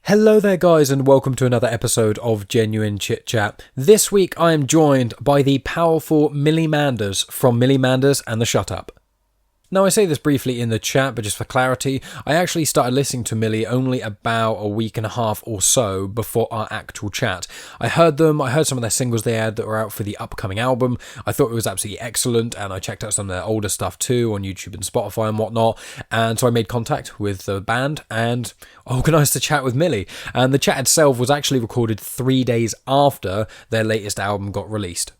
Hello there guys and welcome to another episode of Genuine Chit-Chat. This week I am joined by the powerful Millie Manders from Millie Manders and the Shutup. Now I say this briefly in the chat, but just for clarity, I actually started listening to Millie only about a week and a half or so before our actual chat. I heard some of their singles they had that were out for the upcoming album. I thought it was absolutely excellent, and I checked out some of their older stuff too on YouTube and Spotify and whatnot, and so I made contact with the band and organised a chat with Millie. And the chat itself was actually recorded 3 days after their latest album got released.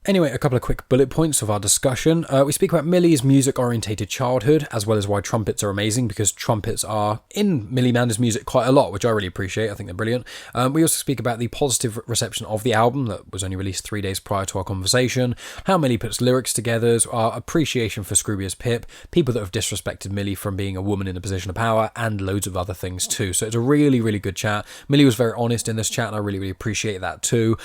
Anyway, a couple of quick bullet points of our discussion. We speak about Millie's music-orientated childhood, as well as why trumpets are amazing, because trumpets are in Millie Manders' music quite a lot, which I really appreciate. I think they're brilliant. We also speak about the positive reception of the album that was only released 3 days prior to our conversation, how Millie puts lyrics together, our appreciation for Scrooby as Pip, people that have disrespected Millie from being a woman in a position of power, and loads of other things too. So it's a really, really good chat. Millie was very honest in this chat, and I really, really appreciate that too.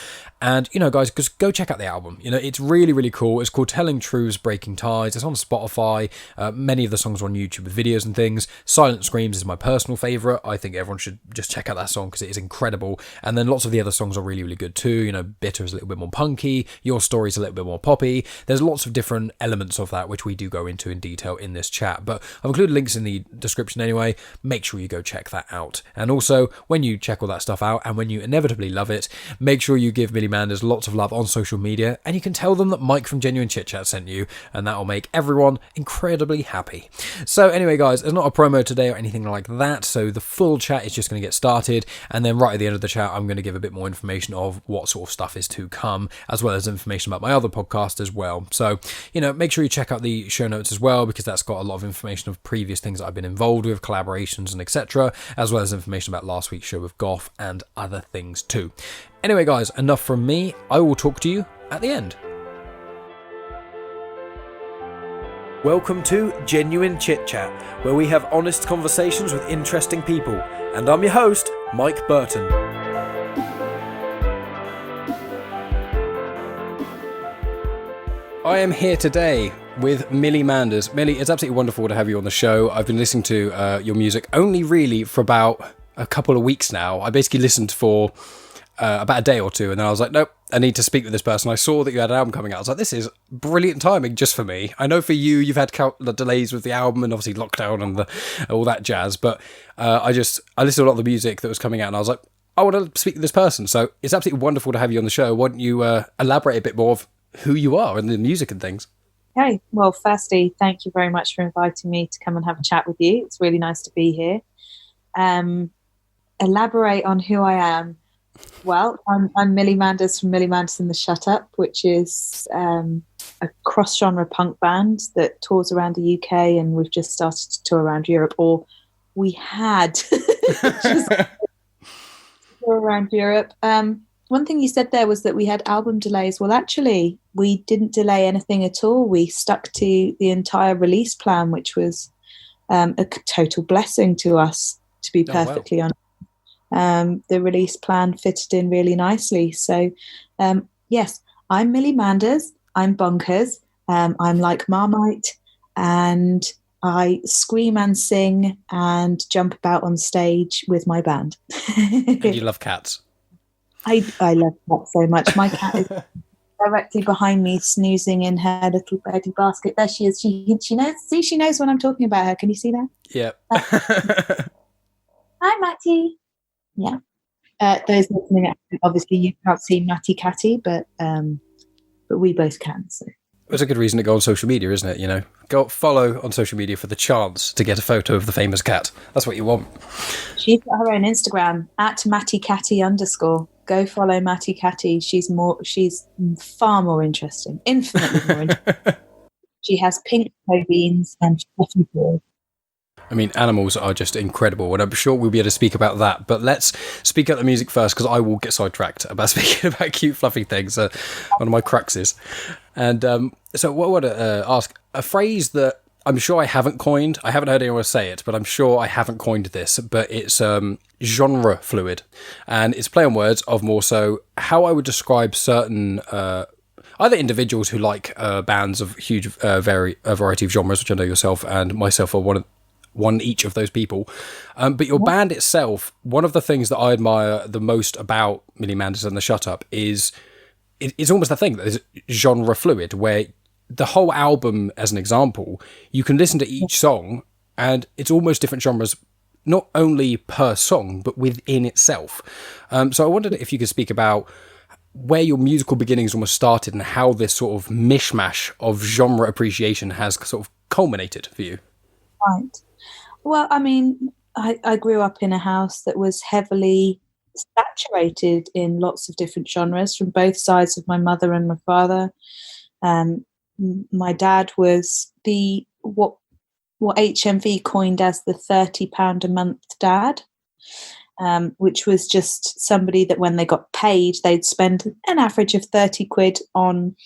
And, guys, just go check out the album. It's really, really cool. It's called Telling Truths, Breaking Ties. It's on Spotify. Many of the songs are on YouTube with videos and things. Silent Screams is my personal favourite. I think everyone should just check out that song because it is incredible. And then lots of the other songs are really, really good too. Bitter is a little bit more punky. Your Story is a little bit more poppy. There's lots of different elements of that, which we do go into in detail in this chat. But I've included links in the description anyway. Make sure you go check that out. And also, when you check all that stuff out and when you inevitably love it, make sure you give Millie Manders lots of love on social media, and you can tell them that Mike from Genuine Chit Chat sent you, and that will make everyone incredibly happy. So anyway guys, there's not a promo today or anything like that, so the full chat is just going to get started, and then right at the end of the chat I'm going to give a bit more information of what sort of stuff is to come, as well as information about my other podcast as well. So make sure you check out the show notes as well, because that's got a lot of information of previous things that I've been involved with, collaborations and etc., as well as information about last week's show with Gough and other things too. Anyway guys, enough from me. I will talk to you at the end. Welcome to Genuine Chit Chat, where we have honest conversations with interesting people. And I'm your host, Mike Burton. I am here today with Millie Manders. Millie, it's absolutely wonderful to have you on the show. I've been listening to your music only really for about a couple of weeks now. I basically listened for about a day or two, and then I was like, nope, I need to speak with this person. I saw that you had an album coming out. I was like, this is brilliant timing just for me. I know for you, you've had delays with the album and obviously lockdown and all that jazz, but I listened to a lot of the music that was coming out, and I was like, I want to speak to this person. So it's absolutely wonderful to have you on the show. Why don't you elaborate a bit more of who you are and the music and things? Okay, well, firstly, thank you very much for inviting me to come and have a chat with you. It's really nice to be here. Elaborate on who I am. Well, I'm Millie Manders from Millie Manders and the Shutup, which is a cross-genre punk band that tours around the UK, and we've just started to tour around Europe, or we had just tour around Europe. One thing you said there was that we had album delays. Well, actually, we didn't delay anything at all. We stuck to the entire release plan, which was a total blessing to us, to be perfectly honest. The release plan fitted in really nicely. So, yes, I'm Millie Manders. I'm bonkers. I'm like Marmite, and I scream and sing and jump about on stage with my band. And you love cats. I love cats so much. My cat is directly behind me, snoozing in her little birdie basket. There she is. She knows. See, she knows when I'm talking about her. Can you see that? Yeah. Hi, Matty. Yeah. Those listening, obviously you can't see Matty Catty, but we both can. So it's a good reason to go on social media, isn't it? Go follow on social media for the chance to get a photo of the famous cat. That's what you want. She's got her own Instagram @MattyCatty_. Go follow Matty Catty. She's far more interesting, infinitely more interesting. She has pink toe beans and fluffy paws. I mean, animals are just incredible, and I'm sure we'll be able to speak about that. But let's speak about the music first, because I will get sidetracked about speaking about cute, fluffy things. One of my cruxes. And so what I want to ask, a phrase that I'm sure I haven't coined. I haven't heard anyone say it, but I'm sure I haven't coined this. But it's genre fluid, and it's play on words of more so how I would describe certain either individuals who like bands of huge variety of genres, which I know yourself and myself are one of one each of those people. But your band itself, one of the things that I admire the most about Millie Manders and the Shutup is it's almost a thing that is genre fluid, where the whole album, as an example, you can listen to each song and it's almost different genres, not only per song, but within itself. So I wondered if you could speak about where your musical beginnings almost started and how this sort of mishmash of genre appreciation has sort of culminated for you. Right. Well, I mean, I grew up in a house that was heavily saturated in lots of different genres from both sides of my mother and my father. My dad was what HMV coined as the £30 a month dad. Which was just somebody that when they got paid, they'd spend an average of 30 quid on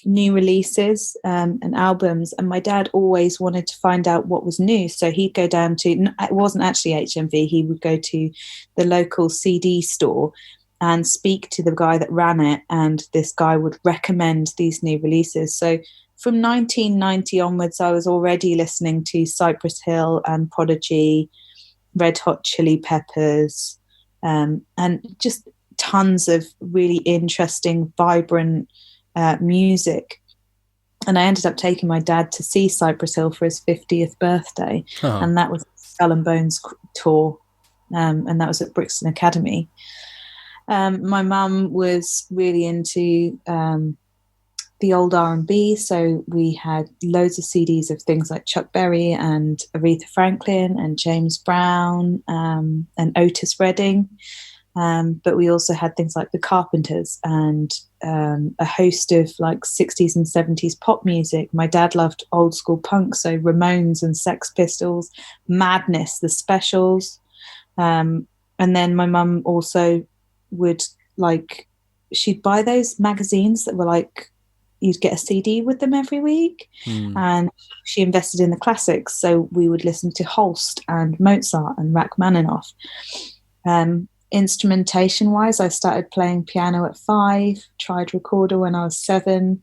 new releases and albums. And my dad always wanted to find out what was new. So he'd go down to, it wasn't actually HMV, he would go to the local CD store and speak to the guy that ran it. And this guy would recommend these new releases. So from 1990 onwards, I was already listening to Cypress Hill and Prodigy, Red Hot Chili Peppers, and just tons of really interesting, vibrant music. And I ended up taking my dad to see Cypress Hill for his 50th birthday. And that was Skull and Bones tour, and that was at Brixton Academy. My mum was really into the old R&B, so we had loads of CDs of things like Chuck Berry and Aretha Franklin and James Brown and Otis Redding, but we also had things like the Carpenters and a host of like 60s and 70s pop music. My dad loved old school punk, so Ramones and Sex Pistols, Madness, the Specials, and then my mum also would she'd buy those magazines that were like, you'd get a CD with them every week. And she invested in the classics. So we would listen to Holst and Mozart and Rachmaninoff. Instrumentation wise, I started playing piano at 5, tried recorder when I was 7,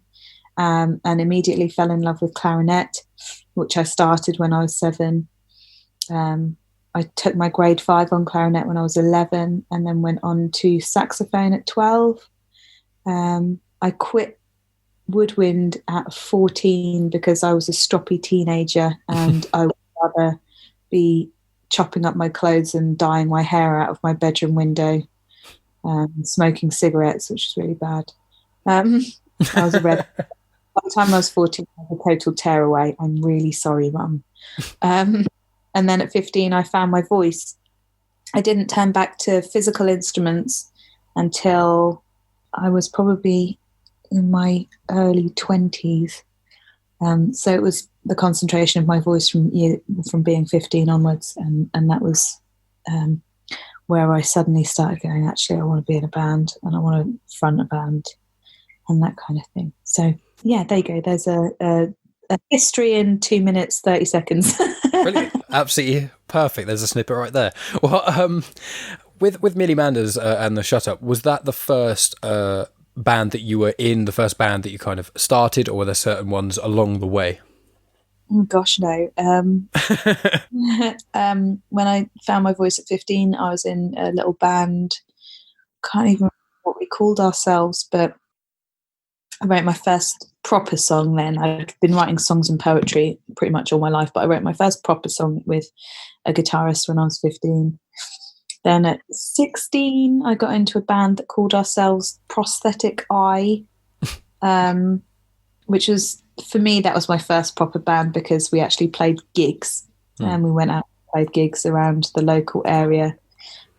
and immediately fell in love with clarinet, which I started when I was 7. I took my grade 5 on clarinet when I was 11 and then went on to saxophone at 12. I quit woodwind at 14 because I was a stroppy teenager and I would rather be chopping up my clothes and dyeing my hair out of my bedroom window, smoking cigarettes, which was really bad. I was a red. By the time I was 14, I was a total tearaway. I'm really sorry, Mum. And then at 15, I found my voice. I didn't turn back to physical instruments until I was probably in my early 20s. So it was the concentration of my voice from being 15 onwards, and that was where I suddenly started going, actually, I want to be in a band and I want to front a band and that kind of thing. So yeah, there you go. There's a history in 2 minutes, 30 seconds. Brilliant. Absolutely perfect. There's a snippet right there. Well, with Millie Manders and the Shutup, was that the first band that you were in, the first band that you kind of started, or were there certain ones along the way? Oh, gosh, no. When I found my voice at 15, I was in a little band. Can't even remember what we called ourselves, but I wrote my first proper song then. I'd been writing songs and poetry pretty much all my life, but I wrote my first proper song with a guitarist when I was 15. Then at 16, I got into a band that called ourselves Prosthetic Eye, which was, for me, that was my first proper band because we actually played gigs and we went out and played gigs around the local area.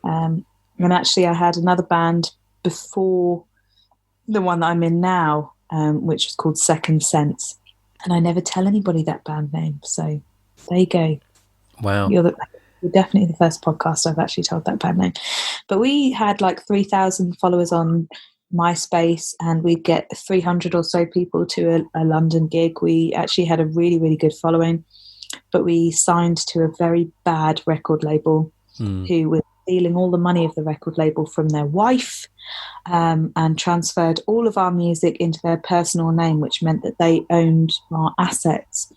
And actually I had another band before the one that I'm in now, which is called Second Sense. And I never tell anybody that band name. So there you go. Wow. You're definitely the first podcast I've actually told that band name. But we had like 3,000 followers on MySpace, and we'd get 300 or so people to a London gig. We actually had a really, really good following, but we signed to a very bad record label who was stealing all the money of the record label from their wife, and transferred all of our music into their personal name, which meant that they owned our assets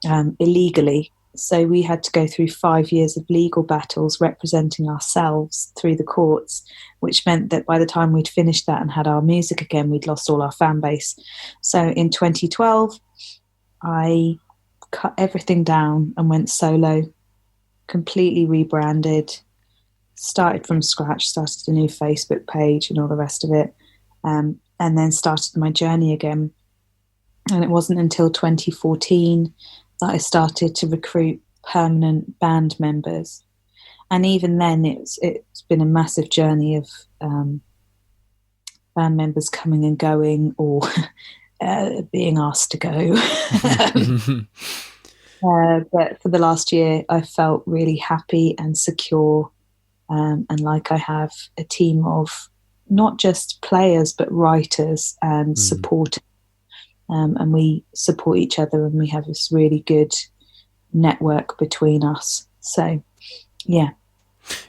illegally. So we had to go through 5 years of legal battles representing ourselves through the courts, which meant that by the time we'd finished that and had our music again, we'd lost all our fan base. So in 2012, I cut everything down and went solo, completely rebranded, started from scratch, started a new Facebook page and all the rest of it, and then started my journey again. And it wasn't until 2014 that I started to recruit permanent band members. And even then, it's been a massive journey of band members coming and going, or being asked to go. But for the last year, I felt really happy and secure, and like I have a team of not just players, but writers and support. And we support each other, and we have this really good network between us. So, yeah.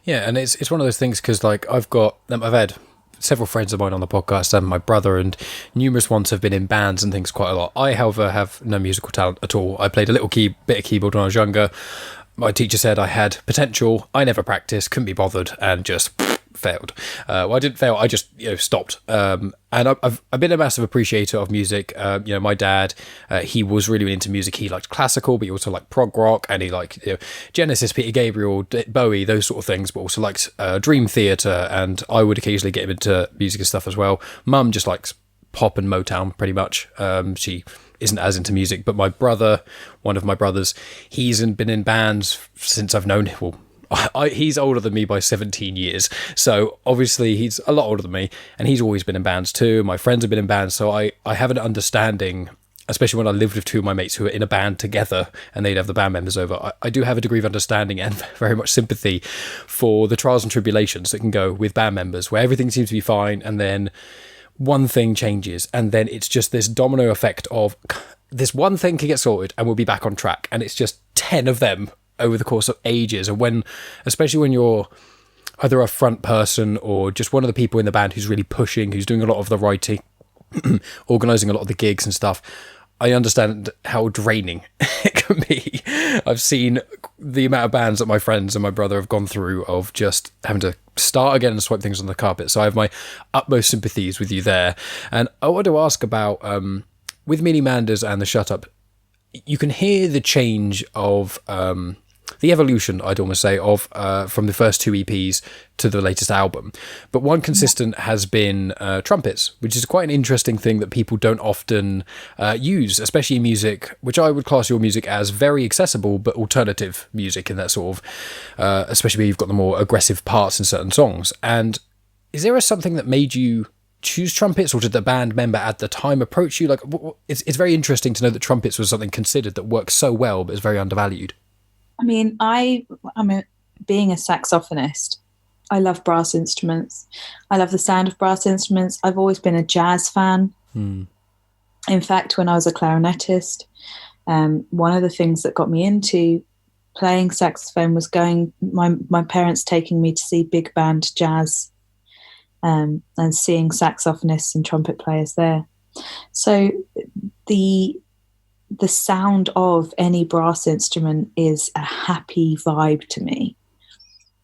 Yeah, and it's one of those things, because like I've had several friends of mine on the podcast, and my brother, and numerous ones have been in bands and things quite a lot. I, however, have no musical talent at all. I played a little bit of keyboard when I was younger. My teacher said I had potential. I never practiced, couldn't be bothered, and just failed. Well, I didn't fail. I just stopped. And I've been a massive appreciator of music. My dad, he was really into music. He liked classical, but he also liked prog rock, and he liked Genesis, Peter Gabriel, Bowie, those sort of things. But also likes Dream Theater, and I would occasionally get him into music and stuff as well. Mum just likes pop and Motown pretty much. She isn't as into music, but my brother, one of my brothers, he's been in bands since I've known him. Well, he's older than me by 17 years, so obviously he's a lot older than me, and he's always been in bands too. My friends have been in bands, so I have an understanding, especially when I lived with two of my mates who were in a band together and they'd have the band members over. I do have a degree of understanding and very much sympathy for the trials and tribulations that can go with band members, where everything seems to be fine and then one thing changes, and then it's just this domino effect of this one thing can get sorted and we'll be back on track, and it's just 10 of them over the course of ages. And especially when you're either a front person or just one of the people in the band who's really pushing, who's doing a lot of the writing, organising a lot of the gigs and stuff, I understand how draining it can be. I've seen the amount of bands that my friends and my brother have gone through of just having to start again and swipe things on the carpet. So I have my utmost sympathies with you there. And I want to ask about, with Millie Manders and the Shutup, you can hear the change of the evolution, I'd almost say, of from the first two EPs to the latest album. But one consistent has been Trumpets, which is quite an interesting thing that people don't often use, especially in music, which I would class your music as very accessible, but alternative music in that sort of, especially where you've got the more aggressive parts in certain songs. And is there something that made you choose Trumpets, or did the band member at the time approach you? Like, it's very interesting to know that Trumpets was something considered that works so well, but is very undervalued. I mean, being a saxophonist, I love brass instruments. I love the sound of brass instruments. I've always been a jazz fan. In fact, when I was a clarinetist, one of the things that got me into playing saxophone was my parents taking me to see big band jazz, and seeing saxophonists and trumpet players there. So the sound of any brass instrument is a happy vibe to me.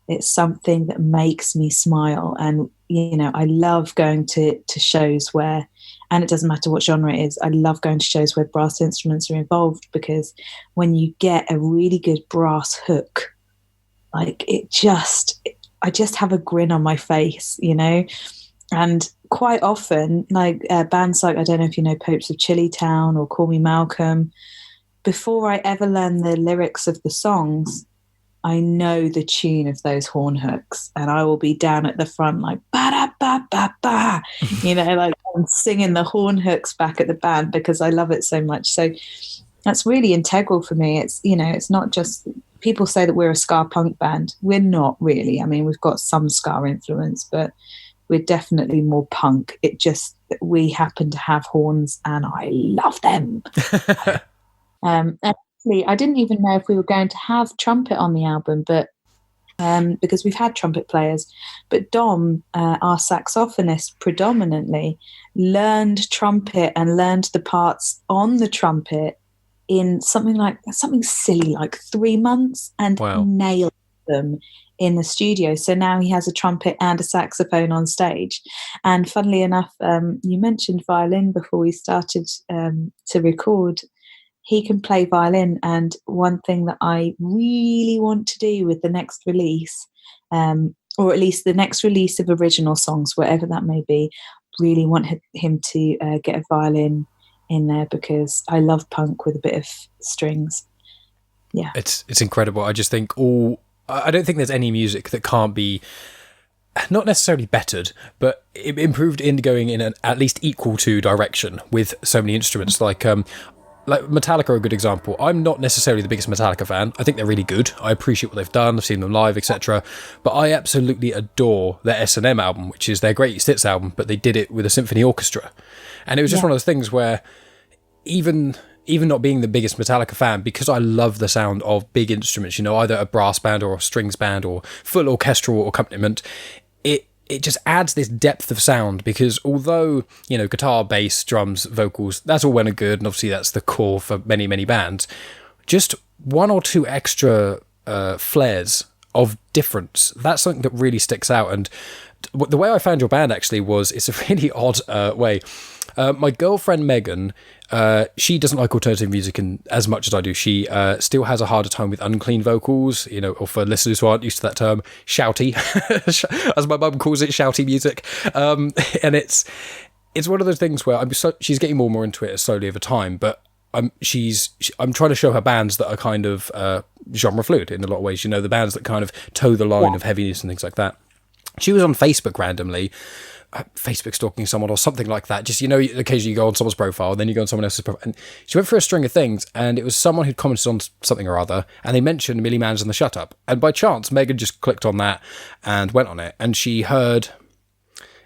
It's something that makes me smile. And, I love going to shows where, and it doesn't matter what genre it is, I love going to shows where brass instruments are involved, because when you get a really good brass hook, like I just have a grin on my face, And quite often, like bands like, I don't know if you know Popes of Chillytown or Call Me Malcolm, before I ever learn the lyrics of the songs, I know the tune of those horn hooks, and I will be down at the front like ba-da-ba-ba-ba, like I'm singing the horn hooks back at the band because I love it so much. So that's really integral for me. It's, it's not just, people say that we're a ska punk band. We're not really. I mean, we've got some ska influence, but we're definitely more punk. It just, we happen to have horns and I love them. Actually, I didn't even know if we were going to have trumpet on the album, but because we've had trumpet players. But Dom, our saxophonist predominantly, learned trumpet and learned the parts on the trumpet in something silly like 3 months and Wow. nailed them in the studio. So now he has a trumpet and a saxophone on stage. And funnily enough, you mentioned violin before we started to record. He can play violin, and one thing that I really want to do with the next release, or at least the next release of original songs, whatever that may be, really want him to get a violin in there, because I love punk with a bit of strings. Yeah, It's incredible. I just think I don't think there's any music that can't be not necessarily bettered, but improved in going in an at least equal to direction with so many instruments. Like Metallica are a good example. I'm not necessarily the biggest Metallica fan. I think they're really good. I appreciate what they've done. I've seen them live, etc. But I absolutely adore their S&M album, which is their greatest hits album, but they did it with a symphony orchestra. And it was just one of those things where even not being the biggest Metallica fan, because I love the sound of big instruments, either a brass band or a strings band or full orchestral accompaniment, it just adds this depth of sound, because although, guitar, bass, drums, vocals, that's all well and good, and obviously that's the core for many, many bands, just one or two extra flares of difference, that's something that really sticks out. And the way I found your band actually was, it's a really odd way. My girlfriend Megan, she doesn't like alternative music as much as I do. She still has a harder time with unclean vocals, or for listeners who aren't used to that term, shouty, as my mum calls it, shouty music. And it's one of those things where she's getting more and more into it slowly over time, but I'm trying to show her bands that are kind of genre fluid in a lot of ways, the bands that kind of toe the line of heaviness and things like that. She was on Facebook randomly, Facebook stalking someone or something like that. Just, occasionally you go on someone's profile, then you go on someone else's profile. And she went through a string of things, and it was someone who'd commented on something or other, and they mentioned Millie Manders and the Shutup. And by chance, Megan just clicked on that and went on it. And she heard,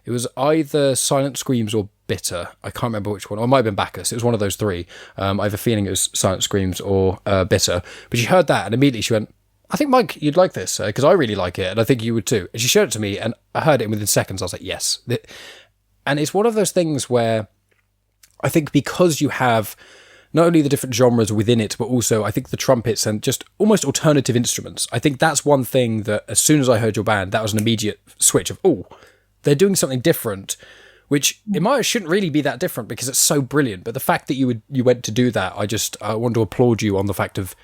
it was either Silent Screams or Bitter. I can't remember which one. Or it might have been Bacchus. It was one of those three. I have a feeling it was Silent Screams or Bitter. But she heard that, and immediately she went, I think, Mike, you'd like this, because I really like it, and I think you would too. And she showed it to me, and I heard it, and within seconds I was like, yes. And it's one of those things where I think, because you have not only the different genres within it, but also I think the trumpets and just almost alternative instruments, I think that's one thing that as soon as I heard your band, that was an immediate switch of, they're doing something different, which shouldn't really be that different because it's so brilliant. But the fact that you went to do that, I want to applaud you on the fact of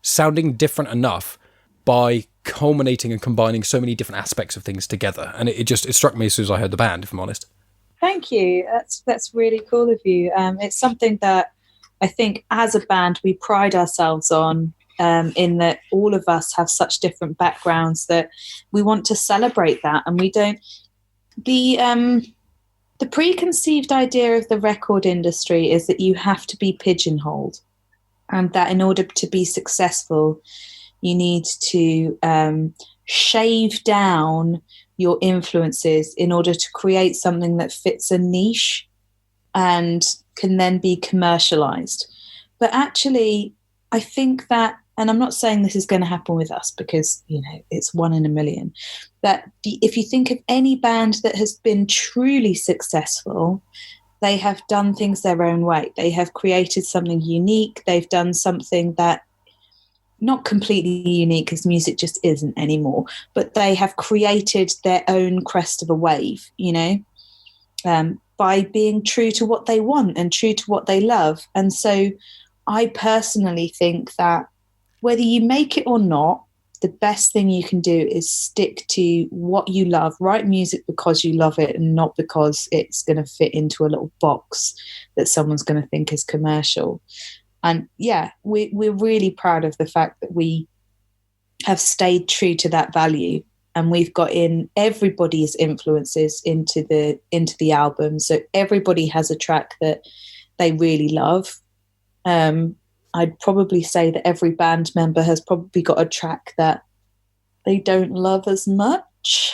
sounding different enough by culminating and combining so many different aspects of things together. And it struck me as soon as I heard the band, if I'm honest. Thank you. That's really cool of you. It's something that I think as a band we pride ourselves on, in that all of us have such different backgrounds that we want to celebrate that, and we don't. The preconceived idea of the record industry is that you have to be pigeonholed, and that in order to be successful, you need to shave down your influences in order to create something that fits a niche and can then be commercialized. But actually, I think that, and I'm not saying this is going to happen with us because, it's 1 in a million, that if you think of any band that has been truly successful, they have done things their own way. They have created something unique. They've done something that not completely unique, because music just isn't anymore, but they have created their own crest of a wave, by being true to what they want and true to what they love. And so I personally think that whether you make it or not, the best thing you can do is stick to what you love, write music because you love it and not because it's going to fit into a little box that someone's going to think is commercial. And we're really proud of the fact that we have stayed true to that value, and we've got in everybody's influences into the album. So everybody has a track that they really love. I'd probably say that every band member has probably got a track that they don't love as much,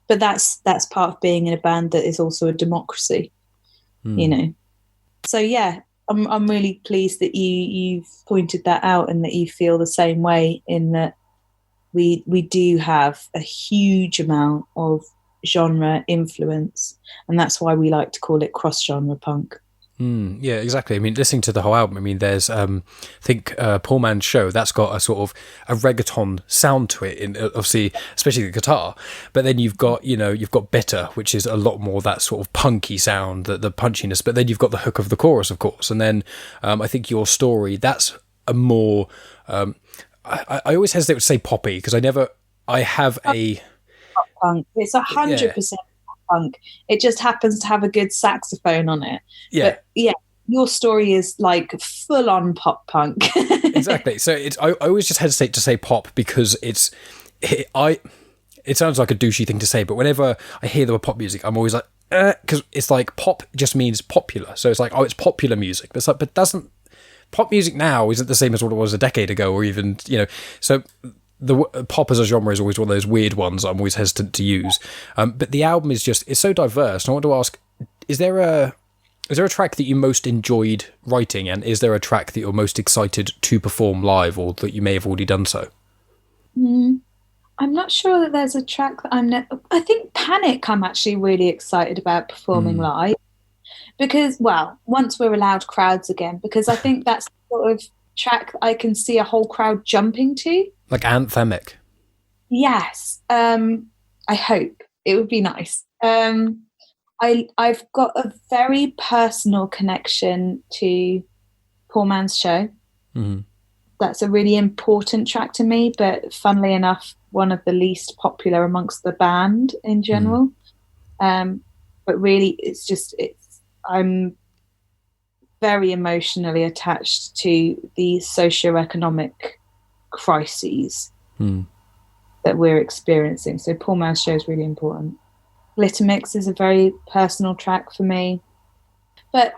but that's part of being in a band that is also a democracy, So I'm really pleased that you've pointed that out and that you feel the same way, in that we do have a huge amount of genre influence, and that's why we like to call it cross-genre punk. Yeah, exactly. I mean, listening to the whole album, I mean, there's, I think, Poor Man's Show, that's got a sort of a reggaeton sound to it, in obviously, especially the guitar. But then you've got, you've got Bitter, which is a lot more that sort of punky sound, the punchiness. But then you've got the hook of the chorus, of course. And then I think Your Story, that's a more, I always hesitate to say poppy, because I have a... Pop punk. It's 100% punk. It just happens to have a good saxophone on it. Yeah. But yeah, Your Story is like full on pop punk. Exactly. So I always just hesitate to say pop because it sounds like a douchey thing to say, but whenever I hear the word pop music, I'm always like, because it's like pop just means popular. So it's like, oh, it's popular music. But it's like, but doesn't pop music now isn't the same as what it was a decade ago, or even, so the pop as a genre is always one of those weird ones I'm always hesitant to use. But the album is it's so diverse. And I want to ask, is there a track that you most enjoyed writing, and is there a track that you're most excited to perform live, or that you may have already done so? I'm not sure that there's a track that I think Panic I'm actually really excited about performing live, because, well, once we're allowed crowds again, because I think that's the sort of track I can see a whole crowd jumping to. Like anthemic. Yes. I hope. It would be nice. I've got a very personal connection to Poor Man's Show. Mm-hmm. That's a really important track to me, but funnily enough, one of the least popular amongst the band in general. But really, I'm very emotionally attached to the socioeconomic crises that we're experiencing. So Poor Man's Show is really important. Glitter Mix is a very personal track for me. But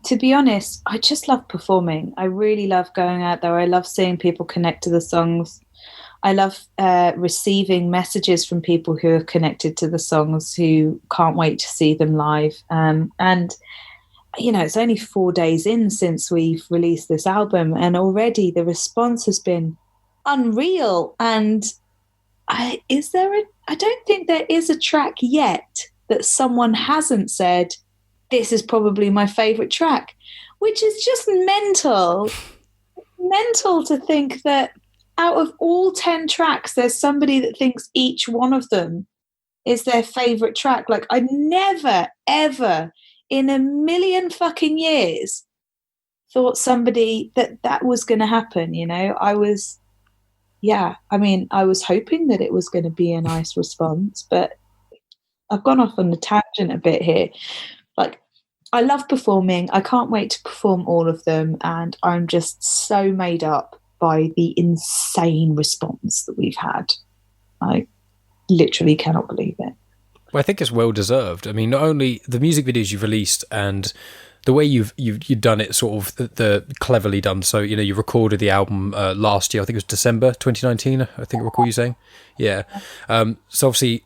to be honest, I just love performing. I really love going out there. I love seeing people connect to the songs. I love receiving messages from people who have connected to the songs, who can't wait to see them live. And, it's only 4 days in since we've released this album, and already the response has been unreal. And I don't think there is a track yet that someone hasn't said, this is probably my favorite track, which is just mental to think that out of all 10 tracks, there's somebody that thinks each one of them is their favorite track. Like, I never, ever in a million fucking years thought somebody that was going to happen. I was hoping that it was going to be a nice response, but I've gone off on a tangent a bit here. Like, I love performing. I can't wait to perform all of them. And I'm just so made up by the insane response that we've had. I literally cannot believe it. Well, I think it's well deserved. I mean, not only the music videos you've released and the way you've done it, sort of the cleverly done. So, you recorded the album last year. I think it was December 2019. I think I recall you saying, yeah. So obviously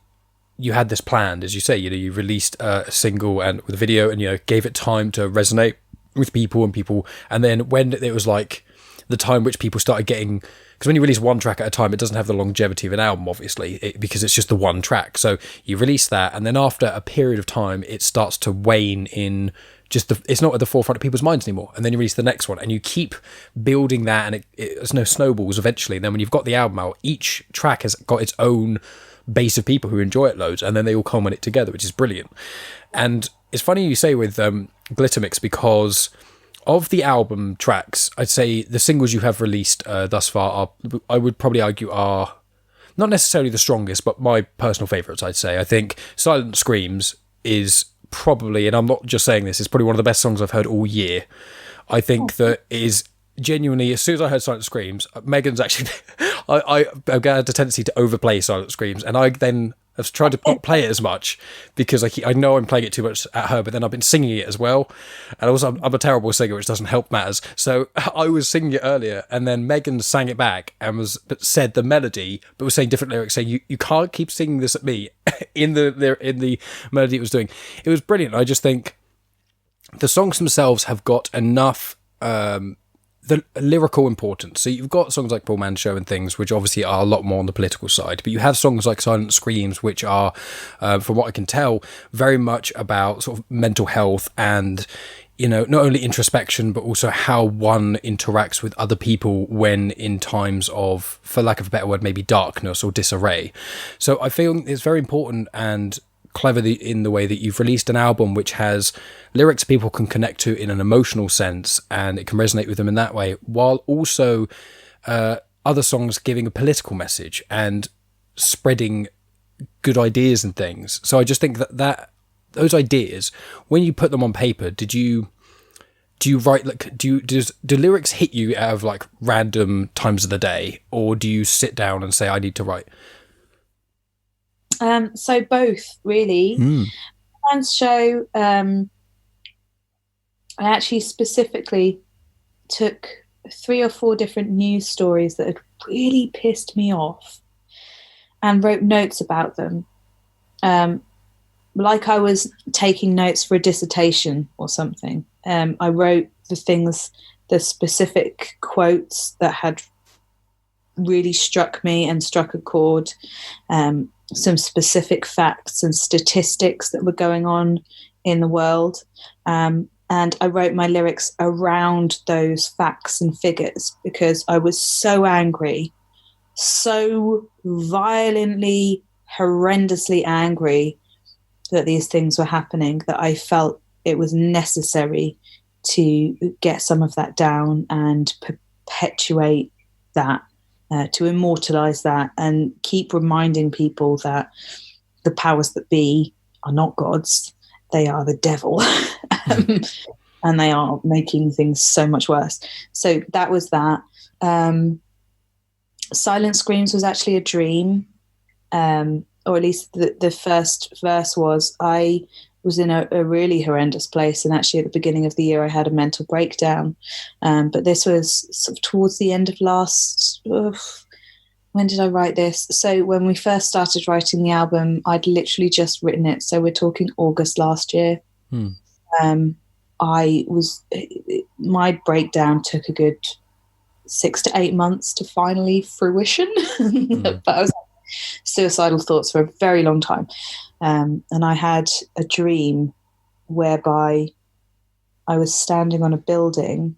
you had this planned, as you say. You released a single and with a video, and gave it time to resonate with people, and then when it was like the time which people started getting, because when you release one track at a time, it doesn't have the longevity of an album, obviously, because it's just the one track. So you release that, and then after a period of time, it starts to wane in just it's not at the forefront of people's minds anymore. And then you release the next one, and you keep building that, and it's snowballs eventually. And then when you've got the album out, each track has got its own base of people who enjoy it loads, and then they all culminate together, which is brilliant. And it's funny you say with Glitter Mix, because of the album tracks, I'd say the singles you have released thus far I would probably argue, are not necessarily the strongest, but my personal favourites, I'd say. I think Silent Screams is probably, and I'm not just saying this, it's probably one of the best songs I've heard all year. I think that is genuinely, as soon as I heard Silent Screams, Megan's actually, I've got a tendency to overplay Silent Screams, and I then have tried to not play it as much because I know I'm playing it too much at her, but then I've been singing it as well. And also I'm a terrible singer, which doesn't help matters. So I was singing it earlier, and then Megan sang it back and said the melody, but was saying different lyrics, saying you can't keep singing this at me in the melody it was doing. It was brilliant. I just think the songs themselves have got enough the lyrical importance. So you've got songs like Poor Man's Show and things, which obviously are a lot more on the political side, but you have songs like Silent Screams, which are, from what I can tell, very much about sort of mental health, and you know, not only introspection, but also how one interacts with other people when in times of, for lack of a better word, maybe darkness or disarray. So I feel it's very important and clever in the way that you've released an album which has lyrics people can connect to in an emotional sense, and it can resonate with them in that way, while also other songs giving a political message and spreading good ideas and things. So I just think that those ideas, when you put them on paper, do you write, like, do lyrics hit you out of like random times of the day, or do you sit down and say, I need to write? So both, really. Fans show, I actually specifically took 3 or 4 different news stories that had really pissed me off and wrote notes about them. Like I was taking notes for a dissertation or something. I wrote the specific quotes that had really struck me and struck a chord, some specific facts and statistics that were going on in the world. And I wrote my lyrics around those facts and figures because I was so angry, so violently, horrendously angry that these things were happening, that I felt it was necessary to get some of that down and perpetuate that, to immortalize that, and keep reminding people that the powers that be are not gods, they are the devil. And they are making things so much worse. So that was that. Silent Screams was actually a dream, or at least the first verse was. I was in a really horrendous place, and actually at the beginning of the year I had a mental breakdown. But this was sort of towards the end of when did I write this? So when we first started writing the album, I'd literally just written it. So we're talking August last year. My breakdown took a good 6 to 8 months to finally fruition. But I was suicidal thoughts for a very long time. And I had a dream whereby I was standing on a building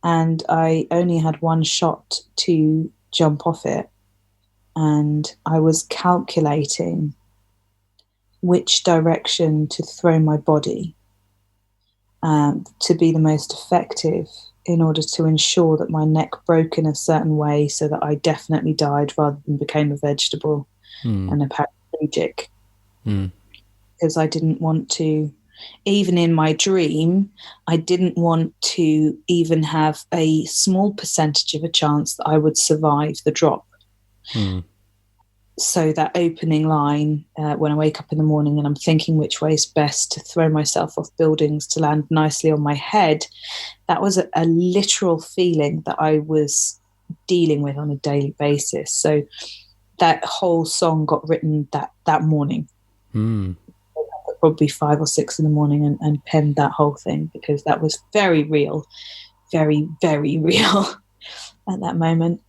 and I only had one shot to jump off it. And I was calculating which direction to throw my body to be the most effective, in order to ensure that my neck broke in a certain way so that I definitely died rather than became a vegetable and a paraplegic. Because I didn't want to, even in my dream, I didn't want to even have a small percentage of a chance that I would survive the drop. So that opening line, when I wake up in the morning and I'm thinking which way is best to throw myself off buildings to land nicely on my head, that was a literal feeling that I was dealing with on a daily basis. So that whole song got written that morning. Probably 5 or 6 in the morning and penned that whole thing, because that was very real, very, very real at that moment.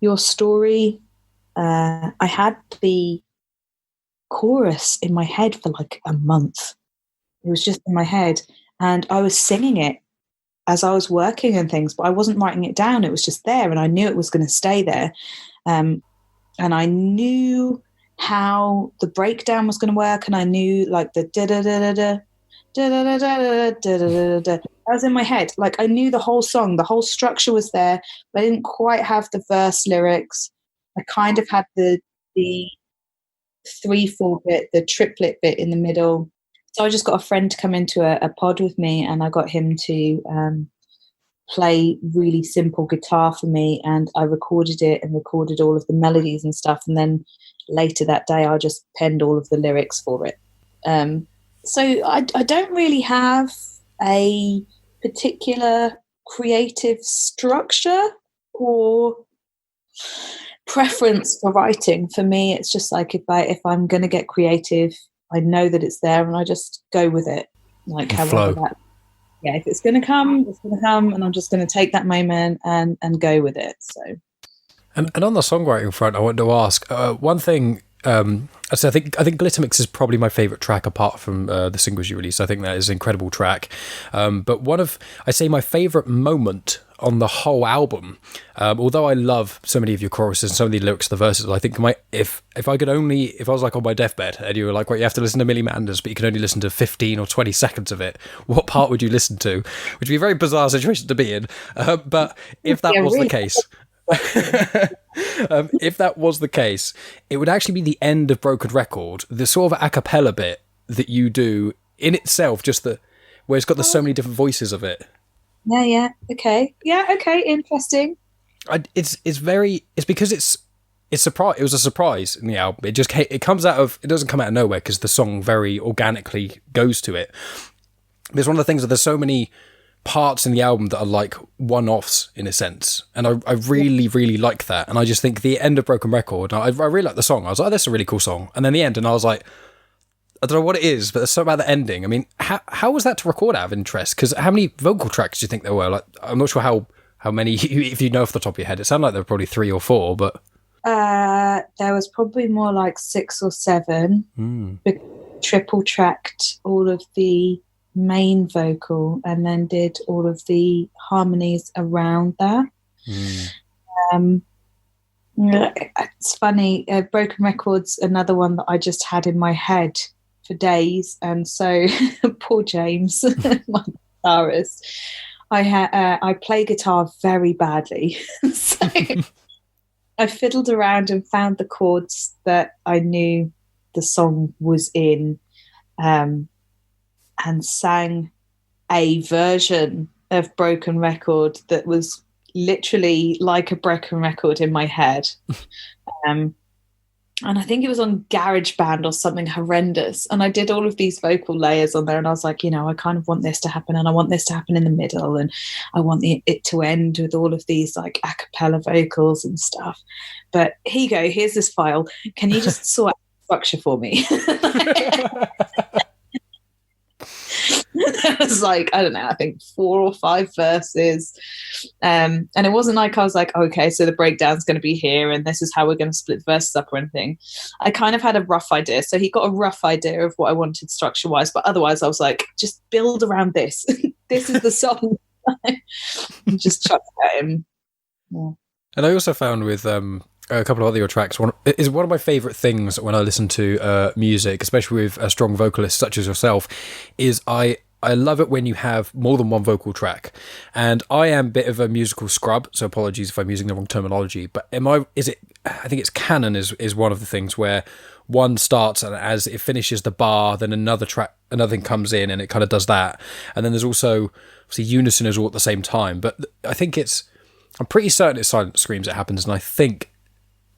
Your Story, I had the chorus in my head for like a month. It was just in my head, and I was singing it as I was working and things, but I wasn't writing it down. It was just there, and I knew it was going to stay there. And I knew how the breakdown was going to work, and I knew like the da-da-da-da-da, da-da-da-da-da-da-da-da-da. I was in my head. Like I knew the whole song, the whole structure was there, but I didn't quite have the verse lyrics. I kind of had the 3/4 bit, the triplet bit in the middle. So I just got a friend to come into a pod with me, and I got him to play really simple guitar for me, and I recorded it and recorded all of the melodies and stuff. And then later that day, I just penned all of the lyrics for it. So I don't really have a particular creative structure or preference for writing. For me, it's just like if I'm going to get creative, I know that it's there, and I just go with it. Like however that, if it's going to come, it's going to come, and I'm just going to take that moment and go with it. So, and on the songwriting front, I wanted to ask one thing. So I think Glitter Mix is probably my favourite track apart from the singles you released. I think that is an incredible track. But I say my favourite moment on the whole album, although I love so many of your choruses and so many lyrics, the verses, I think if I was like on my deathbed and you were like, well, you have to listen to Millie Manders, but you can only listen to 15 or 20 seconds of it, what part would you listen to? Which would be a very bizarre situation to be in. But if that was the case... if that was the case, it would actually be the end of Broken Record, the sort of a cappella bit that you do in itself, where it's got so many different voices of it. Okay, interesting. It's because it's surprise. It was a surprise in the album. It doesn't come out of nowhere because the song very organically goes to it. But it's one of the things that there's so many parts in the album that are like one-offs in a sense, and I really really like that. And I just think the end of Broken Record, I really like the song. I was like, oh, that's a really cool song. And then the end, and I was like, I don't know what it is, but there's something about the ending. I mean, how was that to record out of interest? Because how many vocal tracks do you think there were? Like, I'm not sure how many, if you know off the top of your head. It sounded like there were probably 3 or 4, but there was probably more like 6 or 7. Triple tracked all of the main vocal and then did all of the harmonies around that. It's funny, Broken Records, another one that I just had in my head for days, and so poor James, my guitarist, I play guitar very badly, so I fiddled around and found the chords that I knew the song was in, and sang a version of Broken Record that was literally like a Broken Record in my head. And I think it was on GarageBand or something horrendous. And I did all of these vocal layers on there, and I was like, I kind of want this to happen, and I want this to happen in the middle, and I want it to end with all of these like a cappella vocals and stuff. But here you go, here's this file. Can you just sort out the structure for me? There was like, I don't know, I think 4 or 5 verses. And it wasn't like I was like, okay, so the breakdown's going to be here and this is how we're going to split the verses up or anything. I kind of had a rough idea. So he got a rough idea of what I wanted structure-wise, but otherwise I was like, just build around this. This is the song. Just chuck that in. Yeah. And I also found with a couple of other tracks, one of my favourite things when I listen to music, especially with strong vocalists such as yourself, is I love it when you have more than one vocal track. And I am a bit of a musical scrub, so apologies if I'm using the wrong terminology, but I think it's canon is one of the things where one starts and as it finishes the bar, then another thing comes in and it kind of does that. And then there's also obviously unison is all at the same time. But I think I'm pretty certain it's Silent Screams that happens, and I think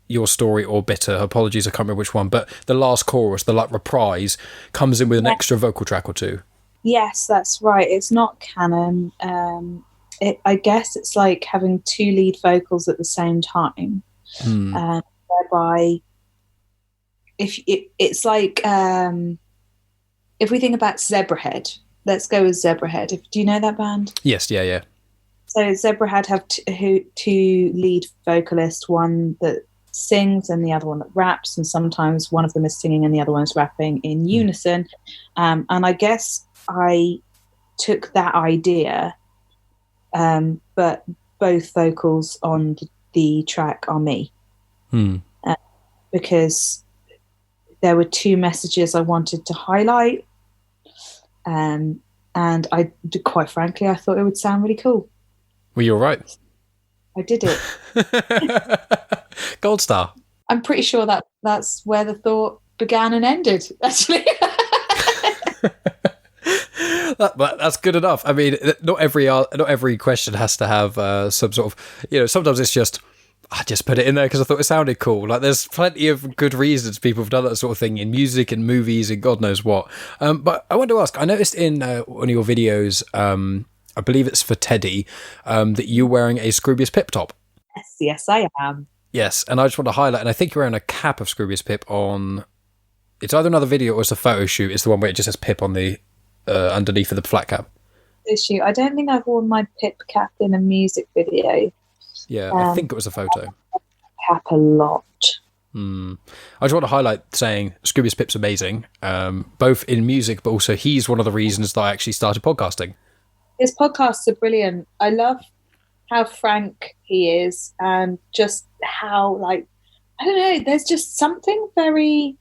Your Story or Bitter, apologies, I can't remember which one, but the last chorus, the like reprise, comes in with an extra vocal track or two. Yes, that's right. It's not canon. I guess it's like having 2 lead vocals at the same time, whereby it's like if we think about Zebrahead, let's go with Zebrahead. Do you know that band? Yes, yeah. So Zebrahead have 2 lead vocalists, one that sings and the other one that raps, and sometimes one of them is singing and the other one is rapping in unison. And I guess I took that idea, but both vocals on the track are me, because there were 2 messages I wanted to highlight, and quite frankly, I thought it would sound really cool. Well, you're right. I did it. Gold star. I'm pretty sure that's where the thought began and ended, actually. That's good enough. I mean, not every question has to have some sort of, sometimes it's just, I just put it in there because I thought it sounded cool. Like, there's plenty of good reasons people have done that sort of thing in music and movies and God knows what. But I wanted to ask, I noticed in one of your videos, I believe it's for Teddy, that you're wearing a Scroobius Pip top. Yes, I am. Yes, and I just want to highlight, and I think you're wearing a cap of Scroobius Pip on, it's either another video or it's a photo shoot. It's the one where it just says Pip on the underneath of the flat cap. Issue. I don't think I've worn my Pip cap in a music video. Yeah, I think it was a photo. Cap a lot. I just want to highlight saying Scoobius Pip's amazing, both in music, but also he's one of the reasons that I actually started podcasting. His podcasts are brilliant. I love how frank he is, and just how, like, I don't know, there's just something very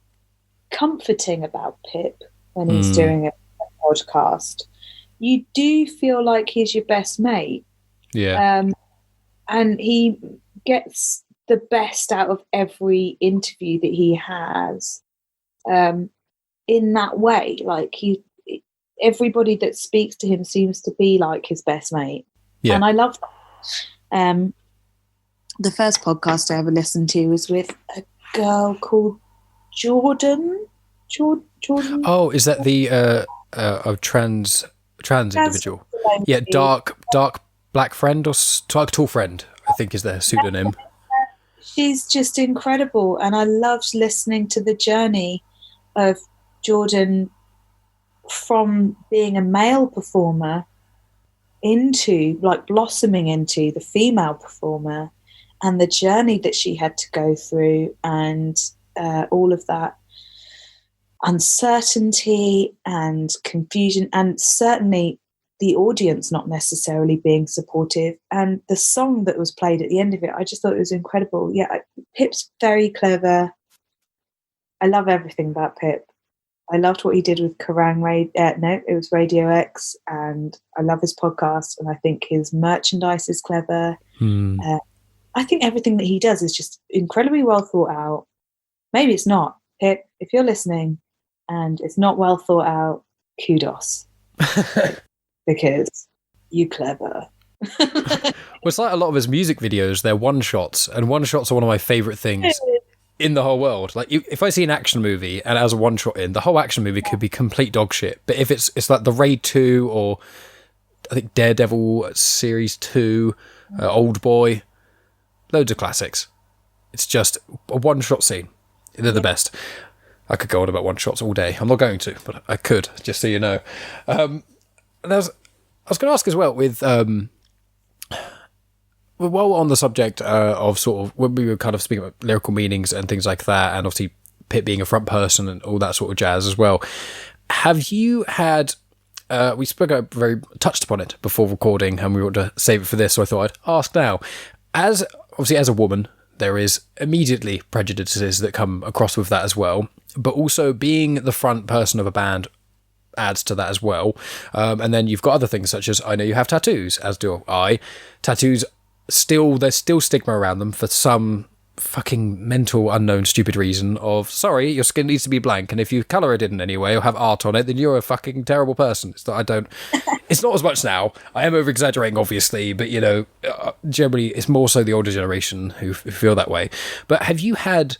comforting about Pip when he's doing a podcast. You do feel like he's your best mate. Yeah. And he gets the best out of every interview that he has in that way. Like, everybody that speaks to him seems to be like his best mate. Yeah. And I love that. The first podcast I ever listened to was with a girl called Jordan. Jordan. Oh, is that the trans individual? Yeah, dark black friend or dark tall friend, I think is their pseudonym. She's just incredible, and I loved listening to the journey of Jordan from being a male performer into, like, blossoming into the female performer, and the journey that she had to go through, and all of that uncertainty and confusion, and certainly the audience not necessarily being supportive, and the song that was played at the end of it, I just thought it was incredible. Yeah, Pip's very clever. I love everything about Pip. I loved what he did with Kerrang! It was Radio X, and I love his podcast, and I think his merchandise is clever. I think everything that he does is just incredibly well thought out. Maybe it's not. Pip, if you're listening and it's not well thought out, kudos. Because you clever. Well, it's like a lot of his music videos, they're one-shots, and one-shots are one of my favourite things in the whole world. Like, if I see an action movie and it has a one-shot in, the whole action movie could be complete dog shit. But if it's like the Raid 2 or I think Daredevil Series 2, Old Boy, loads of classics. It's just a one-shot scene. They're the best. I could go on about one-shots all day. I'm not going to, but I could, just so you know. And I was going to ask as well, with while on the subject of sort of when we were kind of speaking about lyrical meanings and things like that, and obviously Pip being a front person and all that sort of jazz as well, have you had? We touched upon it before recording, and we want to save it for this, so I thought I'd ask now. As a woman, there is immediately prejudices that come across with that as well, but also being the front person of a band adds to that as well. And then you've got other things such as, I know you have tattoos, as do I. Tattoos, there's still stigma around them for some fucking mental, unknown, stupid reason of, sorry, your skin needs to be blank, and if you colour it in any way or have art on it, then you're a fucking terrible person. It's not as much now. I am over exaggerating, obviously, but generally it's more so the older generation who feel that way. But have you had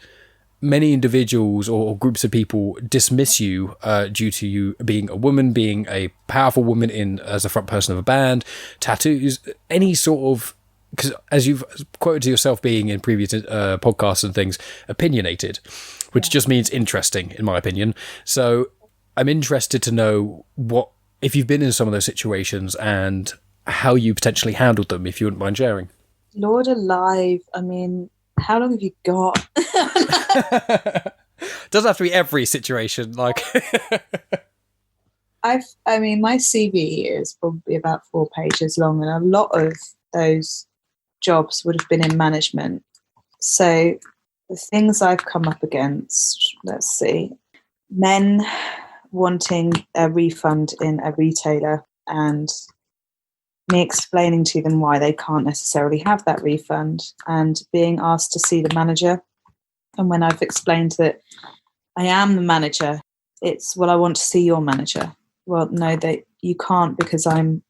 many individuals or groups of people dismiss you due to you being a woman, being a powerful woman as a front person of a band, tattoos, any sort of, because as you've quoted to yourself being in previous podcasts and things, opinionated, which just means interesting in my opinion. So I'm interested to know if you've been in some of those situations and how you potentially handled them, if you wouldn't mind sharing. Lord alive, I mean, how long have you got? Doesn't have to be every situation. Like, my CV is probably about 4 pages long, and a lot of those jobs would have been in management. So the things I've come up against, let's see, men wanting a refund in a retailer and me explaining to them why they can't necessarily have that refund, and being asked to see the manager. And when I've explained that I am the manager, it's, well, I want to see your manager. Well, no, you can't, because I'm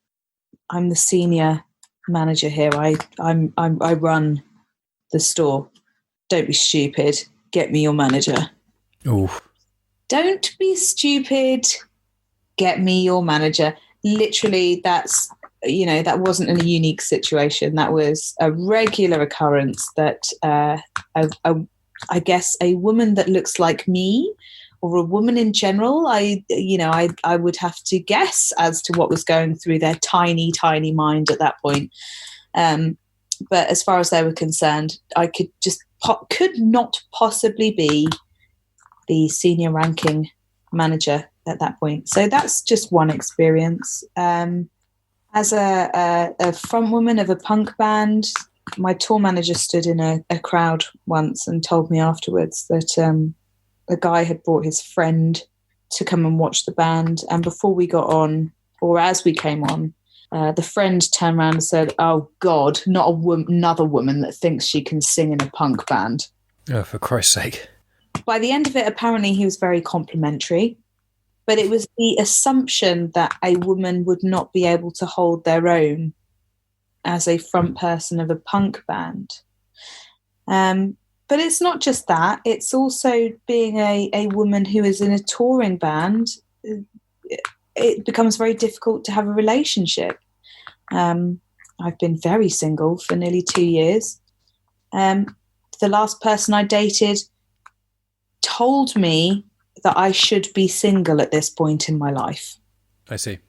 the senior manager here. I run the store. Don't be stupid. Get me your manager. Ooh. Don't be stupid. Get me your manager. Literally, that wasn't a unique situation. That was a regular occurrence that I guess a woman that looks like me, or a woman in general, I would have to guess as to what was going through their tiny, tiny mind at that point. But as far as they were concerned, I could just could not possibly be the senior ranking manager at that point. So that's just one experience. As a front woman of a punk band, my tour manager stood in a crowd once and told me afterwards that a guy had brought his friend to come and watch the band. And before we got on, or as we came on, the friend turned around and said, "Oh God, not another woman that thinks she can sing in a punk band." Oh, for Christ's sake. By the end of it, apparently he was very complimentary, but it was the assumption that a woman would not be able to hold their own as a front person of a punk band. But it's not just that. It's also being a woman who is in a touring band. It becomes very difficult to have a relationship. I've been very single for nearly 2 years. The last person I dated told me that I should be single at this point in my life. I see.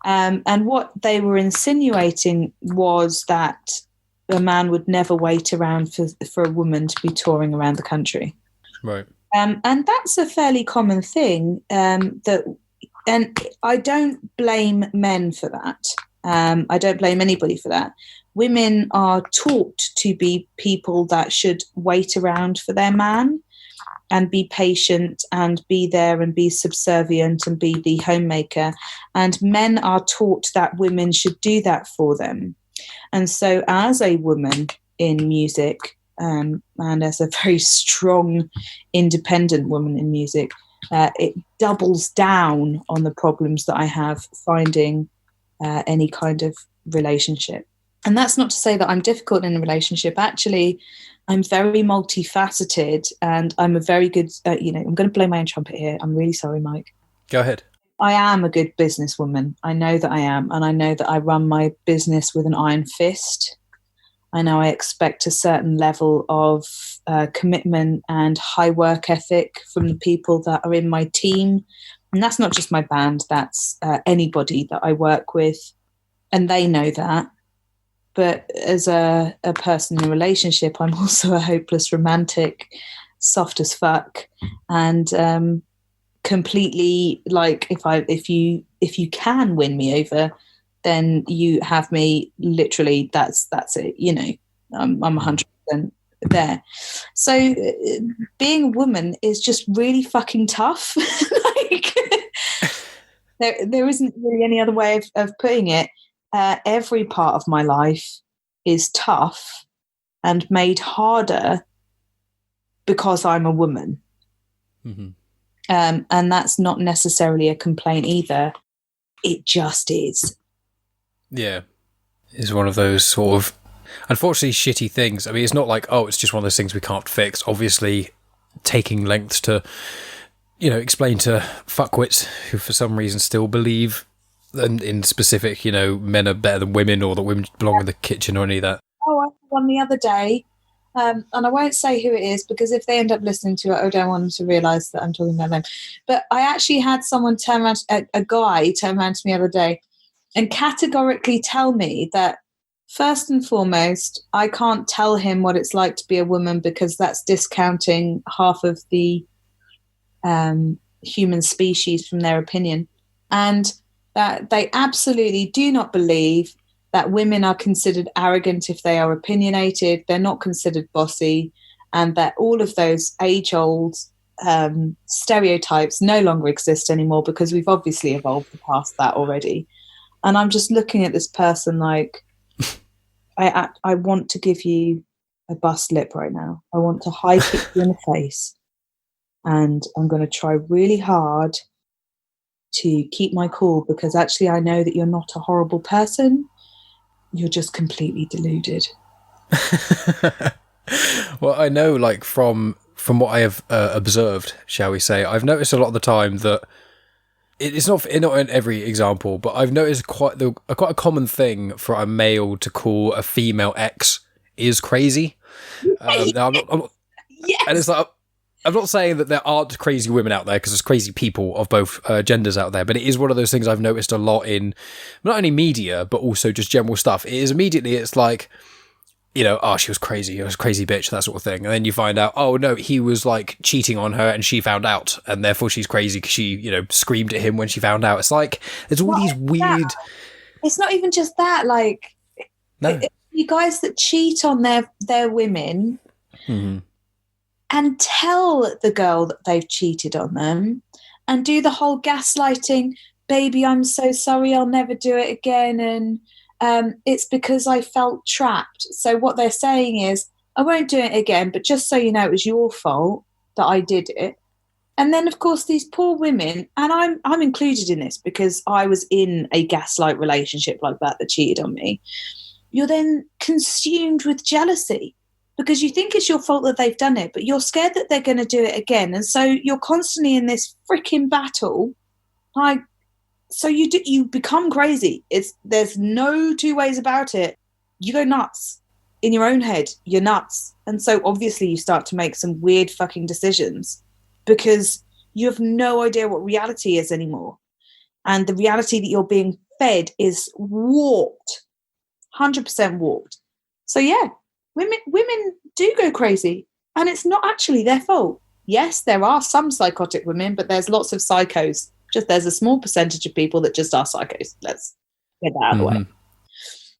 And what they were insinuating was that a man would never wait around for a woman to be touring around the country. Right. And that's a fairly common thing. And I don't blame men for that. I don't blame anybody for that. Women are taught to be people that should wait around for their man and be patient and be there and be subservient and be the homemaker. And men are taught that women should do that for them. And so as a woman in music, and as a very strong, independent woman in music, it doubles down on the problems that I have finding any kind of relationship. And that's not to say that I'm difficult in a relationship. Actually, I'm very multifaceted, and I'm a very good, I'm going to blow my own trumpet here. I'm really sorry, Mike. Go ahead. I am a good businesswoman. I know that I am. And I know that I run my business with an iron fist. I know I expect a certain level of commitment and high work ethic from the people that are in my team. And that's not just my band. That's anybody that I work with. And they know that. But as a person in a relationship, I'm also a hopeless romantic, soft as fuck, and completely like if you can win me over, then you have me. Literally, that's it. I'm 100% there. So being a woman is just really fucking tough. Like, there isn't really any other way of putting it. Every part of my life is tough and made harder because I'm a woman. Mm-hmm. And that's not necessarily a complaint either. It just is. Yeah. It's one of those sort of, unfortunately, shitty things. I mean, it's not like, oh, it's just one of those things we can't fix. Obviously, taking lengths to, explain to fuckwits who for some reason still believe in specific, men are better than women, or that women belong in the kitchen, or any of that. Oh, I had one the other day, and I won't say who it is, because if they end up listening to it, I don't want them to realise that I'm talking about them. But I actually had someone a guy turn around to me the other day and categorically tell me that, first and foremost, I can't tell him what it's like to be a woman, because that's discounting half of the human species from their opinion. And that they absolutely do not believe that women are considered arrogant if they are opinionated, they're not considered bossy, and that all of those age-old stereotypes no longer exist anymore, because we've obviously evolved past that already. And I'm just looking at this person like, I want to give you a bust lip right now. I want to high kick you in the face, and I'm going to try really hard to keep my cool, because actually I know that you're not a horrible person. You're just completely deluded. Well, I know, like, from what I have observed, shall we say, I've noticed a lot of the time that it's not in every example, but I've noticed quite a common thing for a male to call a female ex is crazy. Now Yes. And it's like, I'm not saying that there aren't crazy women out there, because there's crazy people of both genders out there, but it is one of those things I've noticed a lot in not only media, but also just general stuff. It is immediately, it's like, you know, oh, she was crazy, it was a crazy bitch, that sort of thing. And then you find out, oh no, he was like cheating on her and she found out, and therefore she's crazy because she, you know, screamed at him when she found out. It's like, there's all these weird... It's not even just that, like, no. You guys that cheat on their women and tell the girl that they've cheated on them and do the whole gaslighting, baby, I'm so sorry, I'll never do it again, and it's because I felt trapped. So what they're saying is, I won't do it again, but just so you know, it was your fault that I did it. And then, of course, these poor women, and I'm included in this because I was in a gaslight relationship like that cheated on me. You're then consumed with jealousy because you think it's your fault that they've done it, but you're scared that they're going to do it again. And so you're constantly in this freaking battle. Like, so you become crazy. There's no two ways about it. You go nuts in your own head. You're nuts. And so obviously you start to make some weird fucking decisions because you have no idea what reality is anymore. And the reality that you're being fed is warped, 100% warped. So yeah, women do go crazy, and it's not actually their fault. Yes, there are some psychotic women, but there's lots of psychos. Just there's a small percentage of people that just are psychos. Let's get that out of the way.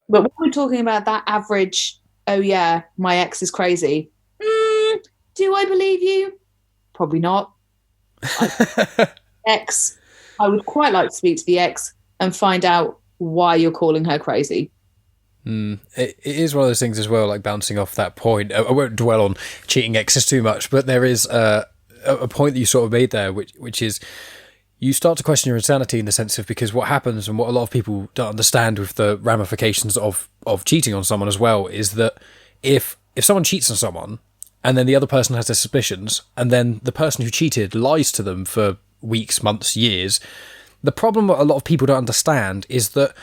But when we're talking about that average, oh yeah, my ex is crazy. Do I believe you? Probably not. Ex, I would quite like to speak to the ex and find out why you're calling her crazy. It is one of those things as well, like bouncing off that point. I won't dwell on cheating exes too much, but there is a point that you sort of made there, which is you start to question your insanity in the sense of, because what happens and what a lot of people don't understand with the ramifications of cheating on someone as well is that if someone cheats on someone and then the other person has their suspicions and then the person who cheated lies to them for weeks, months, years, the problem that a lot of people don't understand is that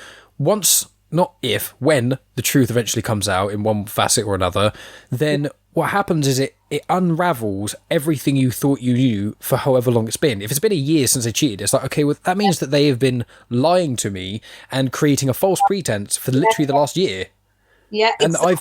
when the truth eventually comes out in one facet or another, then what happens is it unravels everything you thought you knew for however long it's been. If it's been a year since they cheated, it's like, okay, well, that means that they have been lying to me and creating a false pretense for literally the last year. Yeah, exactly.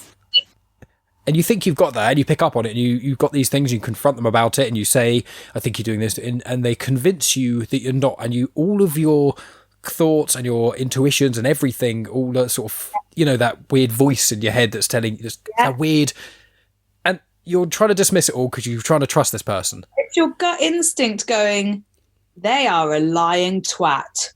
And you think you've got that, and you pick up on it, and you've got these things, you confront them about it, and you say, I think you're doing this, and they convince you that you're not, and all of your thoughts and your intuitions and everything, all that sort of, you know, that weird voice in your head that's telling you that weird, and you're trying to dismiss it all because you're trying to trust this person. It's your gut instinct going, they are a lying twat.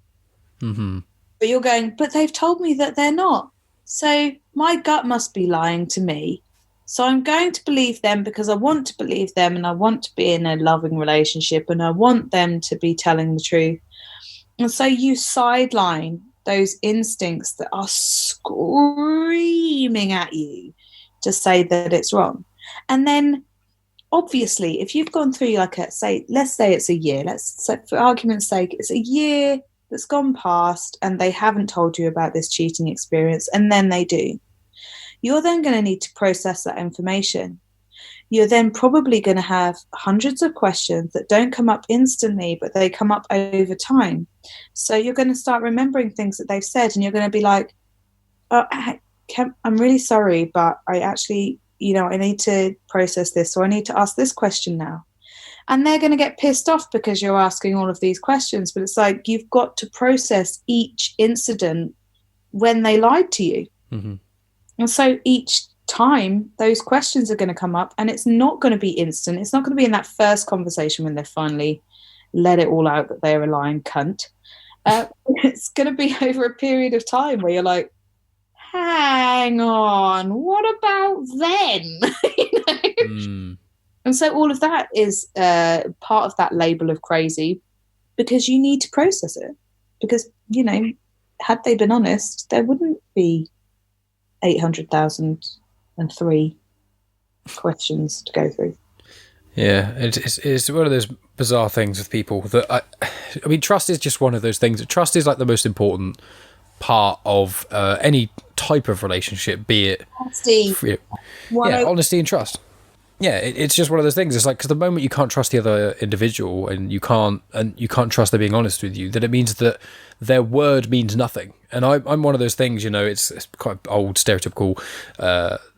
But you're going, but they've told me that they're not. So my gut must be lying to me. So I'm going to believe them because I want to believe them, and I want to be in a loving relationship, and I want them to be telling the truth. And so you sideline those instincts that are screaming at you to say that it's wrong. And then obviously, if you've gone through let's say it's a year, let's say for argument's sake, it's a year that's gone past and they haven't told you about this cheating experience, and then they do. You're then going to need to process that information. You're then probably going to have hundreds of questions that don't come up instantly, but they come up over time. So you're going to start remembering things that they've said, and you're going to be like, I'm really sorry, but I actually, I need to process this, so I need to ask this question now. And they're going to get pissed off because you're asking all of these questions, but it's like you've got to process each incident when they lied to you. And so each time those questions are going to come up, and it's not going to be instant. It's not going to be in that first conversation when they finally let it all out that they're a lying cunt. It's going to be over a period of time where you're like, hang on, what about then? And so all of that is part of that label of crazy, because you need to process it. Because, had they been honest, there wouldn't be 800,003 questions to go through. Yeah, it's one of those bizarre things with people that I mean, trust is just one of those things. Trust is like the most important part of any type of relationship, be it honesty. Honesty and trust. Yeah, it's just one of those things. It's like, because the moment you can't trust the other individual, and you can't trust they're being honest with you, then it means that their word means nothing. And I'm one of those things, it's quite old stereotypical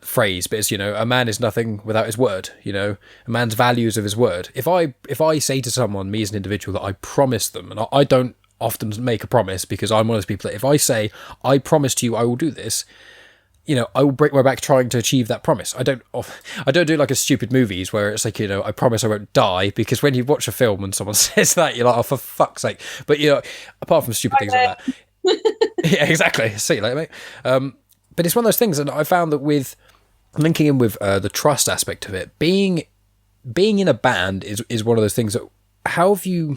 phrase, but it's, a man is nothing without his word. A man's values of his word. If I say to someone, me as an individual, that I promise them, and I don't often make a promise, because I'm one of those people that if I say I promise to you I will do this, I will break my back trying to achieve that promise. I don't do like a stupid movies where it's like, I promise I won't die, because when you watch a film and someone says that, you're like, oh, for fuck's sake. But, apart from stupid things like that. Yeah, exactly. See you later, mate. But it's one of those things, and I found that with linking in with the trust aspect of it, being in a band is one of those things that, how have you...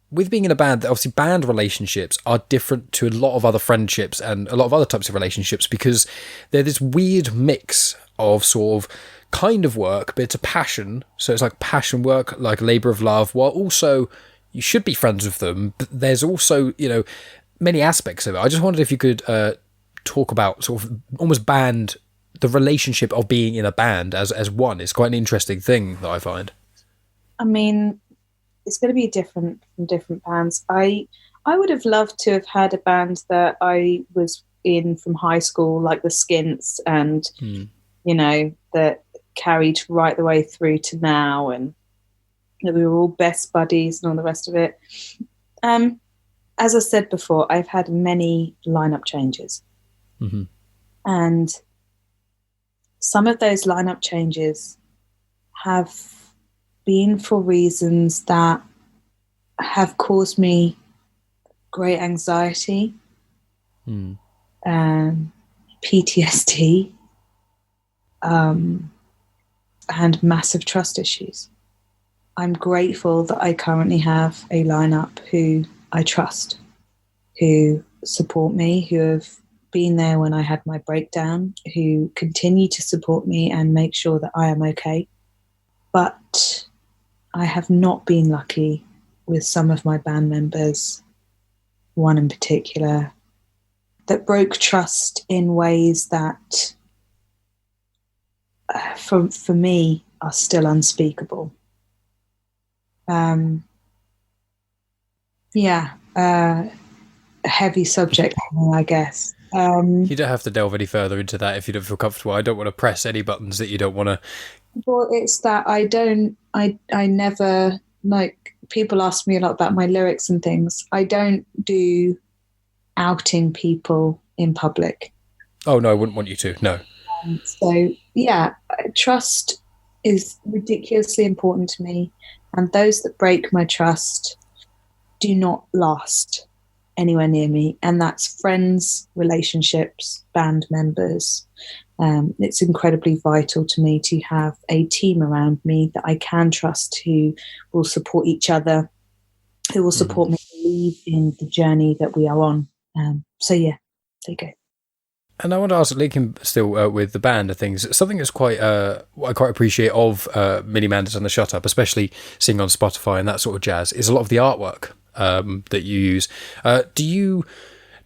With being in a band, obviously band relationships are different to a lot of other friendships and a lot of other types of relationships, because they're this weird mix of sort of kind of work, but it's a passion. So it's like passion work, like labour of love, while also you should be friends with them. But there's also, many aspects of it. I just wondered if you could talk about sort of almost band, the relationship of being in a band as one. It's quite an interesting thing that I find. I mean, it's going to be different from different bands. I would have loved to have had a band that I was in from high school, like the Skints, and that carried right the way through to now, and that we were all best buddies and all the rest of it. As I said before, I've had many lineup changes, and some of those lineup changes have been for reasons that have caused me great anxiety, PTSD, and massive trust issues. I'm grateful that I currently have a lineup who I trust, who support me, who have been there when I had my breakdown, who continue to support me and make sure that I am okay. But I have not been lucky with some of my band members, one in particular, that broke trust in ways that, for me, are still unspeakable. A heavy subject, I guess. You don't have to delve any further into that if you don't feel comfortable. I don't want to press any buttons that you don't want to. Well, it's that I never, like, people ask me a lot about my lyrics and things. I don't do outing people in public. Oh, no, I wouldn't want you to, no. So, yeah, trust is ridiculously important to me. And those that break my trust do not last anywhere near me. And that's friends, relationships, band members. It's incredibly vital to me to have a team around me that I can trust, who will support each other, who will support me to believe in the journey that we are on. So yeah, there you go. And I want to ask, linking still with the band of things, something that's quite what I quite appreciate of Millie Manders and the Shutup, especially seeing on Spotify and that sort of jazz, is a lot of the artwork that you use.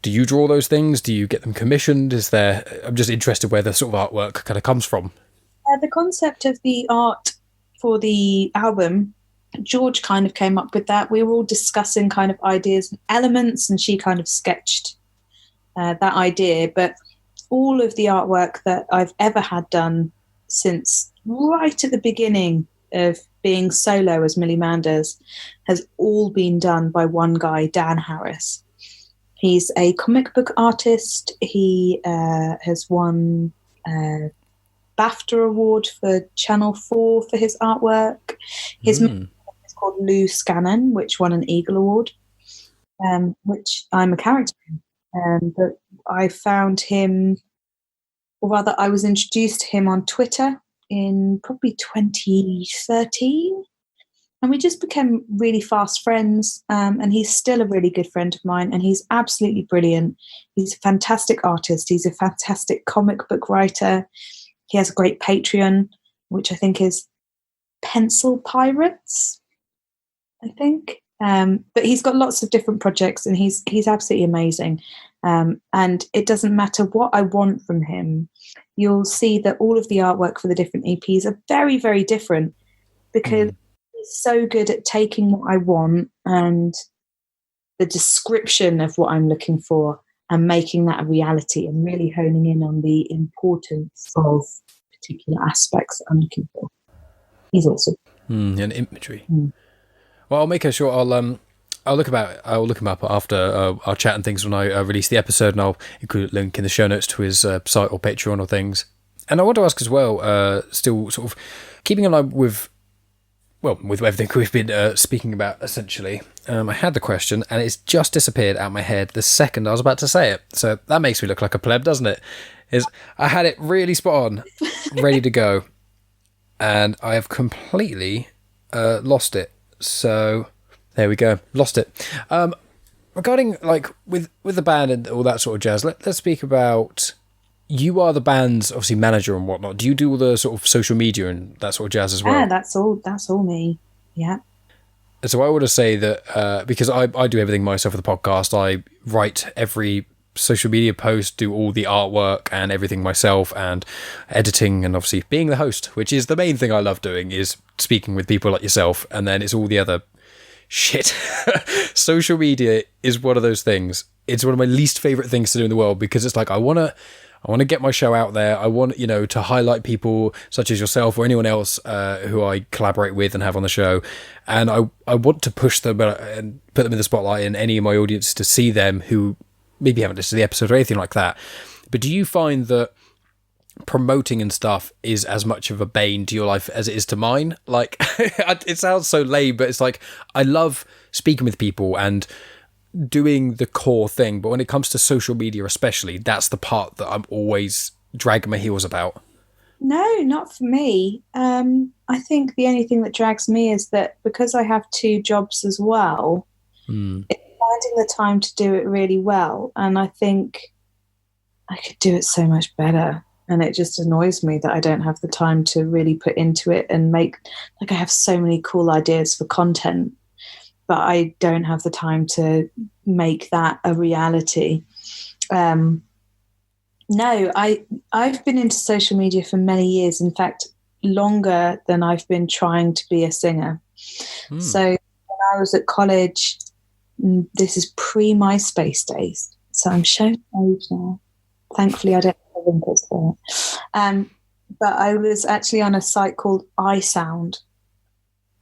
Do you draw those things? Do you get them commissioned? I'm just interested where the sort of artwork kind of comes from. The concept of the art for the album, George kind of came up with that. We were all discussing kind of ideas and elements, and she kind of sketched that idea. But all of the artwork that I've ever had done since right at the beginning of being solo as Millie Manders has all been done by one guy, Dan Harris. He's a comic book artist. He has won a BAFTA award for Channel 4 for his artwork. His name is called Lou Scannon, which won an Eagle Award, which I'm a character in. But I found him, or rather I was introduced to him on Twitter in probably 2013. And we just became really fast friends, and he's still a really good friend of mine, and he's absolutely brilliant. He's a fantastic artist. He's a fantastic comic book writer. He has a great Patreon, which I think is Pencil Pirates, I think. But he's got lots of different projects, and he's absolutely amazing. And it doesn't matter what I want from him. you'll see that all of the artwork for the different EPs are very, very different, because he's so good at taking what I want and the description of what I'm looking for and making that a reality, and really honing in on the importance of particular aspects that I'm looking for. He's awesome. And imagery. Well, I'll make sure I'll look him up after our chat and things when I release the episode, and I'll include a link in the show notes to his site or Patreon or things. And I want to ask as well, still sort of keeping in line with everything we've been speaking about, essentially. I had the question, and it's just disappeared out of my head the second I was about to say it. So that makes me look like a pleb, doesn't it? I had it really spot on, ready to go, and I have completely lost it. So there we go, lost it. Regarding like with the band and all that sort of jazz, let's speak about. You are the band's obviously manager and whatnot. Do you do all the sort of social media and that sort of jazz as well? Yeah, that's all me. Yeah. So I want to say that because I do everything myself with the podcast, I write every social media post, do all the artwork and everything myself, and editing, and obviously being the host, which is the main thing I love doing, is speaking with people like yourself, and then it's all the other shit. Social media is one of those things. It's one of my least favorite things to do in the world, because it's like I want to get my show out there. I want, to highlight people such as yourself or anyone else who I collaborate with and have on the show. And I want to push them and put them in the spotlight, and any of my audience to see them who maybe haven't listened to the episode or anything like that. But do you find that promoting and stuff is as much of a bane to your life as it is to mine? Like, it sounds so lame, but it's like, I love speaking with people and doing the core thing, but when it comes to social media especially, that's the part that I'm always dragging my heels about. No, not for me. I think the only thing that drags me is that because I have 2 jobs as well, it's finding the time to do it really well, and I think I could do it so much better, and it just annoys me that I don't have the time to really put into it and make, like, I have so many cool ideas for content, but I don't have the time to make that a reality. No, I've been into social media for many years. In fact, longer than I've been trying to be a singer. So when I was at college, this is pre-MySpace days. So I'm showing age now. Thankfully, I don't have wrinkles for it. But I was actually on a site called iSound.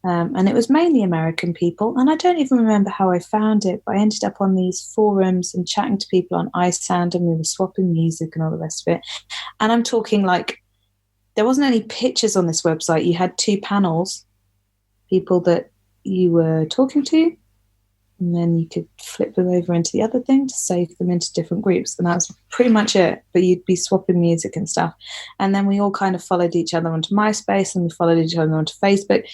And it was mainly American people, and I don't even remember how I found it, but I ended up on these forums and chatting to people on iSound, and we were swapping music and all the rest of it. And I'm talking like, there wasn't any pictures on this website. You had 2 panels, people that you were talking to, and then you could flip them over into the other thing to save them into different groups. And that was pretty much it. But you'd be swapping music and stuff. And then we all kind of followed each other onto MySpace, and we followed each other onto Facebook.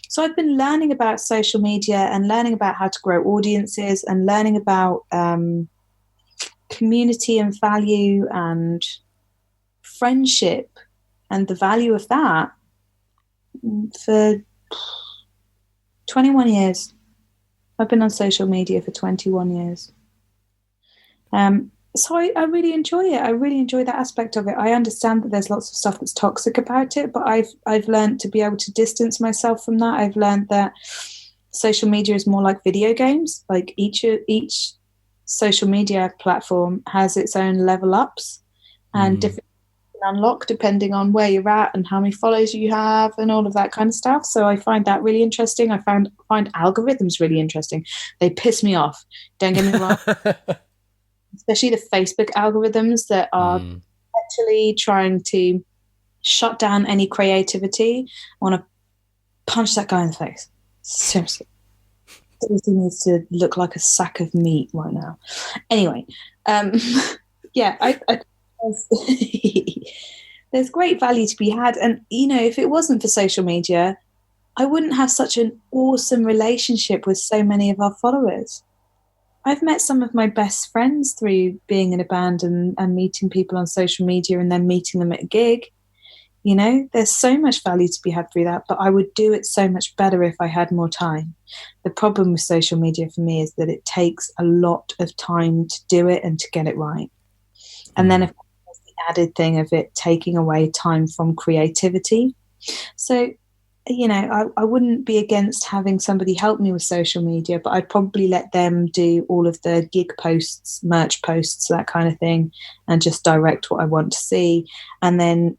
So I've been learning about social media and learning about how to grow audiences and learning about community and value and friendship and the value of that for 21 years. I've been on social media for 21 years. So I really enjoy it. I really enjoy that aspect of it. I understand that there's lots of stuff that's toxic about it, but I've learned to be able to distance myself from that. I've learned that social media is more like video games. Like each social media platform has its own level ups and different unlock depending on where you're at and how many followers you have and all of that kind of stuff. So I find that really interesting. I find algorithms really interesting. They piss me off, don't get me wrong. Especially the Facebook algorithms that are actually trying to shut down any creativity. I want to punch that guy in the face. Seriously. Everything needs to look like a sack of meat right now. Anyway, yeah, there's great value to be had. And, if it wasn't for social media, I wouldn't have such an awesome relationship with so many of our followers. I've met some of my best friends through being in a band and meeting people on social media and then meeting them at a gig. There's so much value to be had through that, but I would do it so much better if I had more time. The problem with social media for me is that it takes a lot of time to do it and to get it right. And then, of course, there's the added thing of it taking away time from creativity. So, you know, I wouldn't be against having somebody help me with social media, but I'd probably let them do all of the gig posts, merch posts, that kind of thing, and just direct what I want to see. And then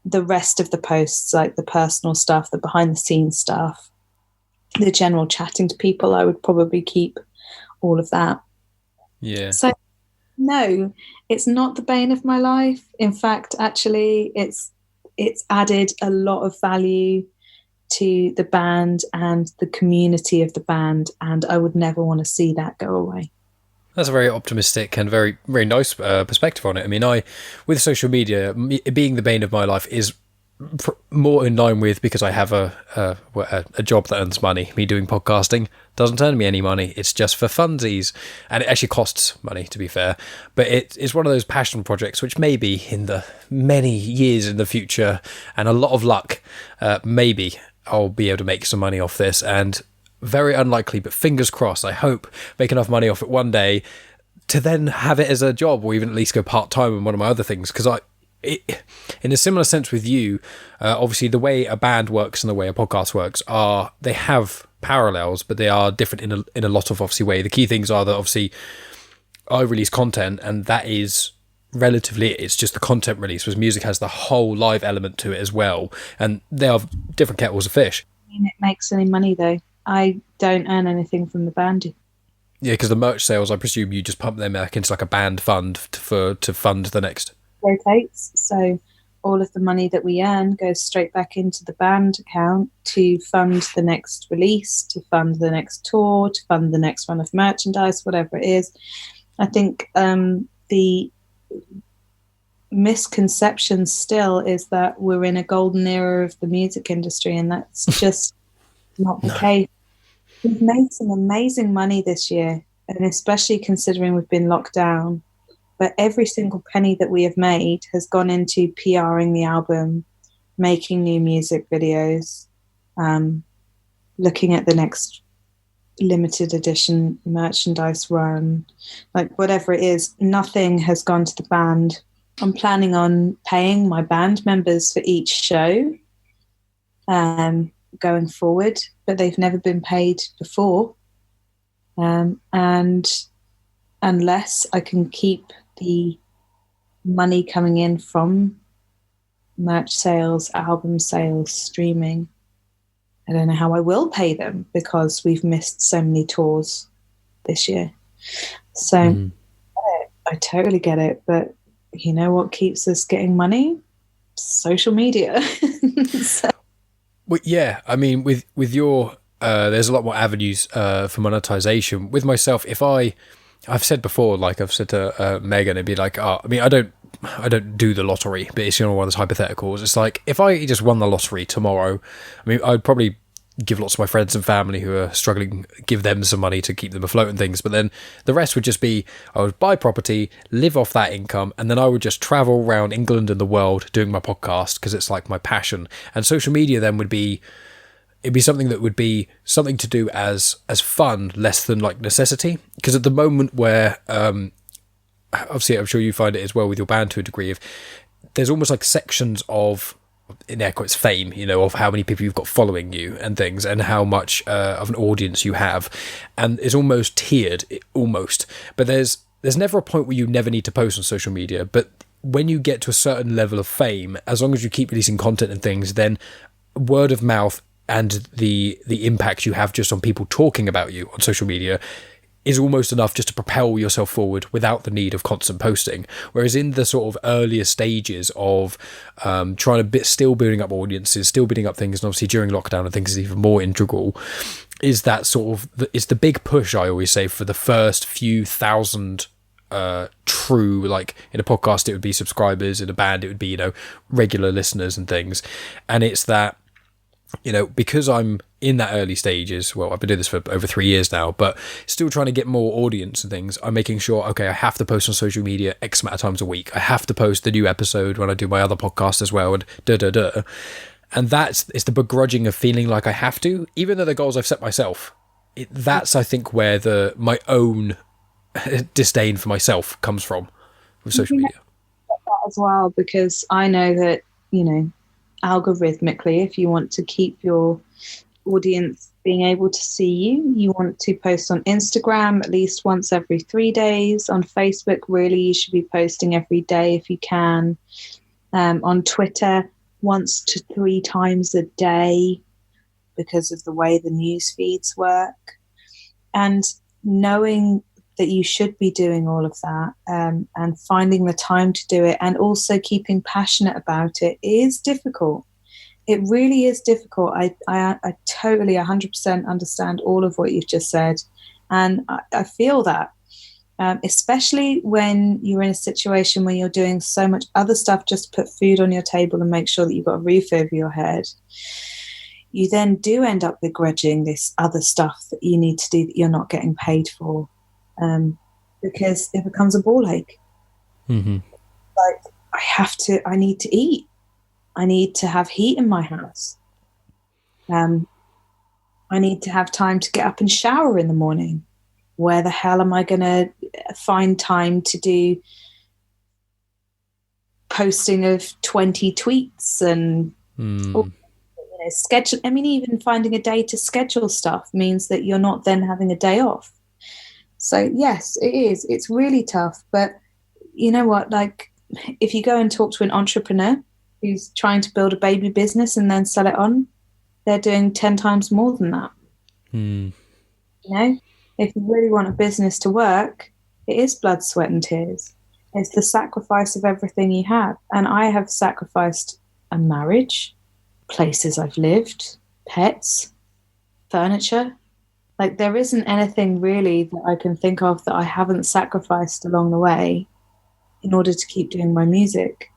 the rest of the posts, like the personal stuff, the behind the scenes stuff, the general chatting to people, I would probably keep all of that. Yeah. So no, it's not the bane of my life. In fact, actually, it's added a lot of value to the band and the community of the band, and I would never want to see that go away. That's a very optimistic and very, very nice perspective on it. I mean, with social media, being the bane of my life is more in line with, because I have a job that earns money. Me doing podcasting doesn't earn me any money. It's just for funsies, and it actually costs money, to be fair. But it's one of those passion projects which maybe in the many years in the future and a lot of luck, maybe I'll be able to make some money off this. And very unlikely, but fingers crossed, I hope make enough money off it one day to then have it as a job, or even at least go part-time in one of my other things. Because in a similar sense with you, obviously the way a band works and the way a podcast works they have parallels, but they are different in a lot of obviously way. The key things are that obviously I release content, and that is relatively it's just the content release, whereas music has the whole live element to it as well, and they are different kettles of fish. I mean, it makes any money though. I don't earn anything from the band. Yeah, because the merch sales, I presume you just pump them back into like a band fund to fund the next. Rotates, so all of the money that we earn goes straight back into the band account to fund the next release, to fund the next tour, to fund the next run of merchandise, whatever it is. I think the misconception still is that we're in a golden era of the music industry, and that's just not the case. We've made some amazing money this year, and especially considering we've been locked down. But every single penny that we have made has gone into PRing the album, making new music videos, looking at the next limited edition merchandise run, like whatever it is. Nothing has gone to the band. I'm planning on paying my band members for each show going forward, but they've never been paid before. And unless I can keep the money coming in from merch sales, album sales, streaming, I don't know how I will pay them, because we've missed so many tours this year. So I totally get it. But you know what keeps us getting money? Social media. So. Well, yeah, I mean, with your there's a lot more avenues for monetization. With myself, I've said before, like I've said to Megan, it'd be like, I mean, I don't do the lottery, but it's, you know, one of those hypotheticals. It's like, if I just won the lottery tomorrow, I mean, I'd probably give lots of my friends and family who are struggling, give them some money to keep them afloat and things. But then the rest would just be, I would buy property, live off that income, and then I would just travel around England and the world doing my podcast, because it's like my passion. And social media then it'd be something that would be something to do as fun, less than like necessity. Because at the moment where, obviously I'm sure you find it as well with your band to a degree, of there's almost like sections of, in air quotes, fame, you know, of how many people you've got following you and things, and how much of an audience you have, and it's almost tiered, almost. But there's never a point where you never need to post on social media. But when you get to a certain level of fame, as long as you keep releasing content and things, then word of mouth and the impact you have just on people talking about you on social media is almost enough just to propel yourself forward without the need of constant posting. Whereas in the sort of earlier stages of trying to still building up audiences, still building up things, and obviously during lockdown and things is even more integral, is that sort of, it's the big push, I always say, for the first few thousand true, like in a podcast it would be subscribers, in a band it would be, you know, regular listeners and things. And it's that, you know, because I'm in that early stages, well, I've been doing this for over 3 years now, but still trying to get more audience and things, I'm making sure, okay, I have to post on social media X amount of times a week. I have to post the new episode when I do my other podcast as well, and da-da-da. And it's the begrudging of feeling like I have to, even though the goals I've set myself. That's, I think, where my own disdain for myself comes from with social media. that as well, because I know that, algorithmically, if you want to keep your audience being able to see you, you want to post on Instagram at least once every 3 days. On Facebook, really, you should be posting every day if you can. On Twitter, once to 3 times a day, because of the way the news feeds work. And knowing that you should be doing all of that, and finding the time to do it, and also keeping passionate about it is difficult. It really is difficult. I totally 100% understand all of what you've just said. And I feel that, especially when you're in a situation where you're doing so much other stuff just to put food on your table and make sure that you've got a roof over your head. You then do end up begrudging this other stuff that you need to do that you're not getting paid for. Because it becomes a ball ache. Mm-hmm. Like, I need to eat. I need to have heat in my house. I need to have time to get up and shower in the morning. Where the hell am I going to find time to do posting of 20 tweets and schedule? I mean, even finding a day to schedule stuff means that you're not then having a day off. So yes, it is. It's really tough. But you know what? Like, if you go and talk to an entrepreneur who's trying to build a baby business and then sell it on, they're doing 10 times more than that. You know, if you really want a business to work, it is blood, sweat and tears. It's the sacrifice of everything you have. And I have sacrificed a marriage, places I've lived, pets, furniture. Like, there isn't anything really that I can think of that I haven't sacrificed along the way in order to keep doing my music.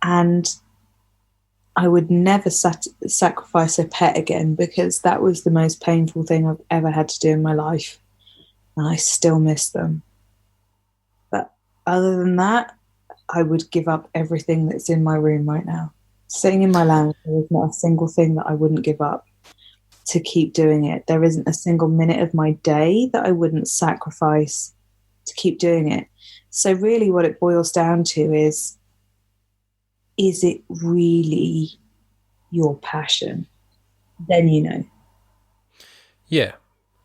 And I would never sacrifice a pet again, because that was the most painful thing I've ever had to do in my life. And I still miss them. But other than that, I would give up everything that's in my room right now. Sitting in my lounge, there is not a single thing that I wouldn't give up to keep doing it. There isn't a single minute of my day that I wouldn't sacrifice to keep doing it. So really what it boils down to is it really your passion? Then you know. Yeah,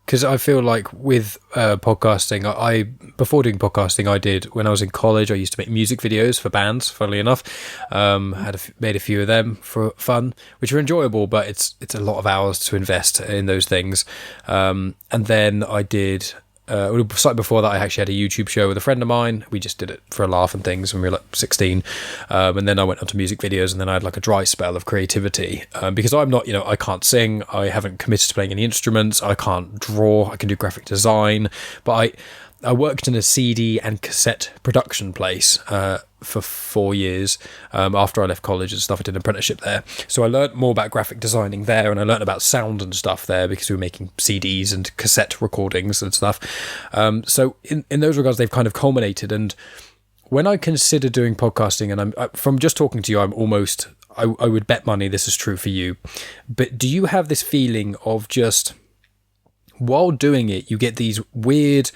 because I feel like with podcasting, I before doing podcasting, I did when I was in college. I used to make music videos for bands. Funnily enough, made a few of them for fun, which are enjoyable, but it's a lot of hours to invest in those things. And then I did. Slightly before that, I actually had a YouTube show with a friend of mine. We just did it for a laugh and things when we were like 16. And then I went on to music videos, and then I had like a dry spell of creativity because I'm not, I can't sing. I haven't committed to playing any instruments. I can't draw. I can do graphic design. But I worked in a CD and cassette production place for 4 years after I left college and stuff. I did an apprenticeship there. So I learned more about graphic designing there, and I learned about sound and stuff there because we were making CDs and cassette recordings and stuff. So in those regards, they've kind of culminated. And when I consider doing podcasting, and from just talking to you, I'm almost, I would bet money this is true for you. But do you have this feeling of just, while doing it, you get these weird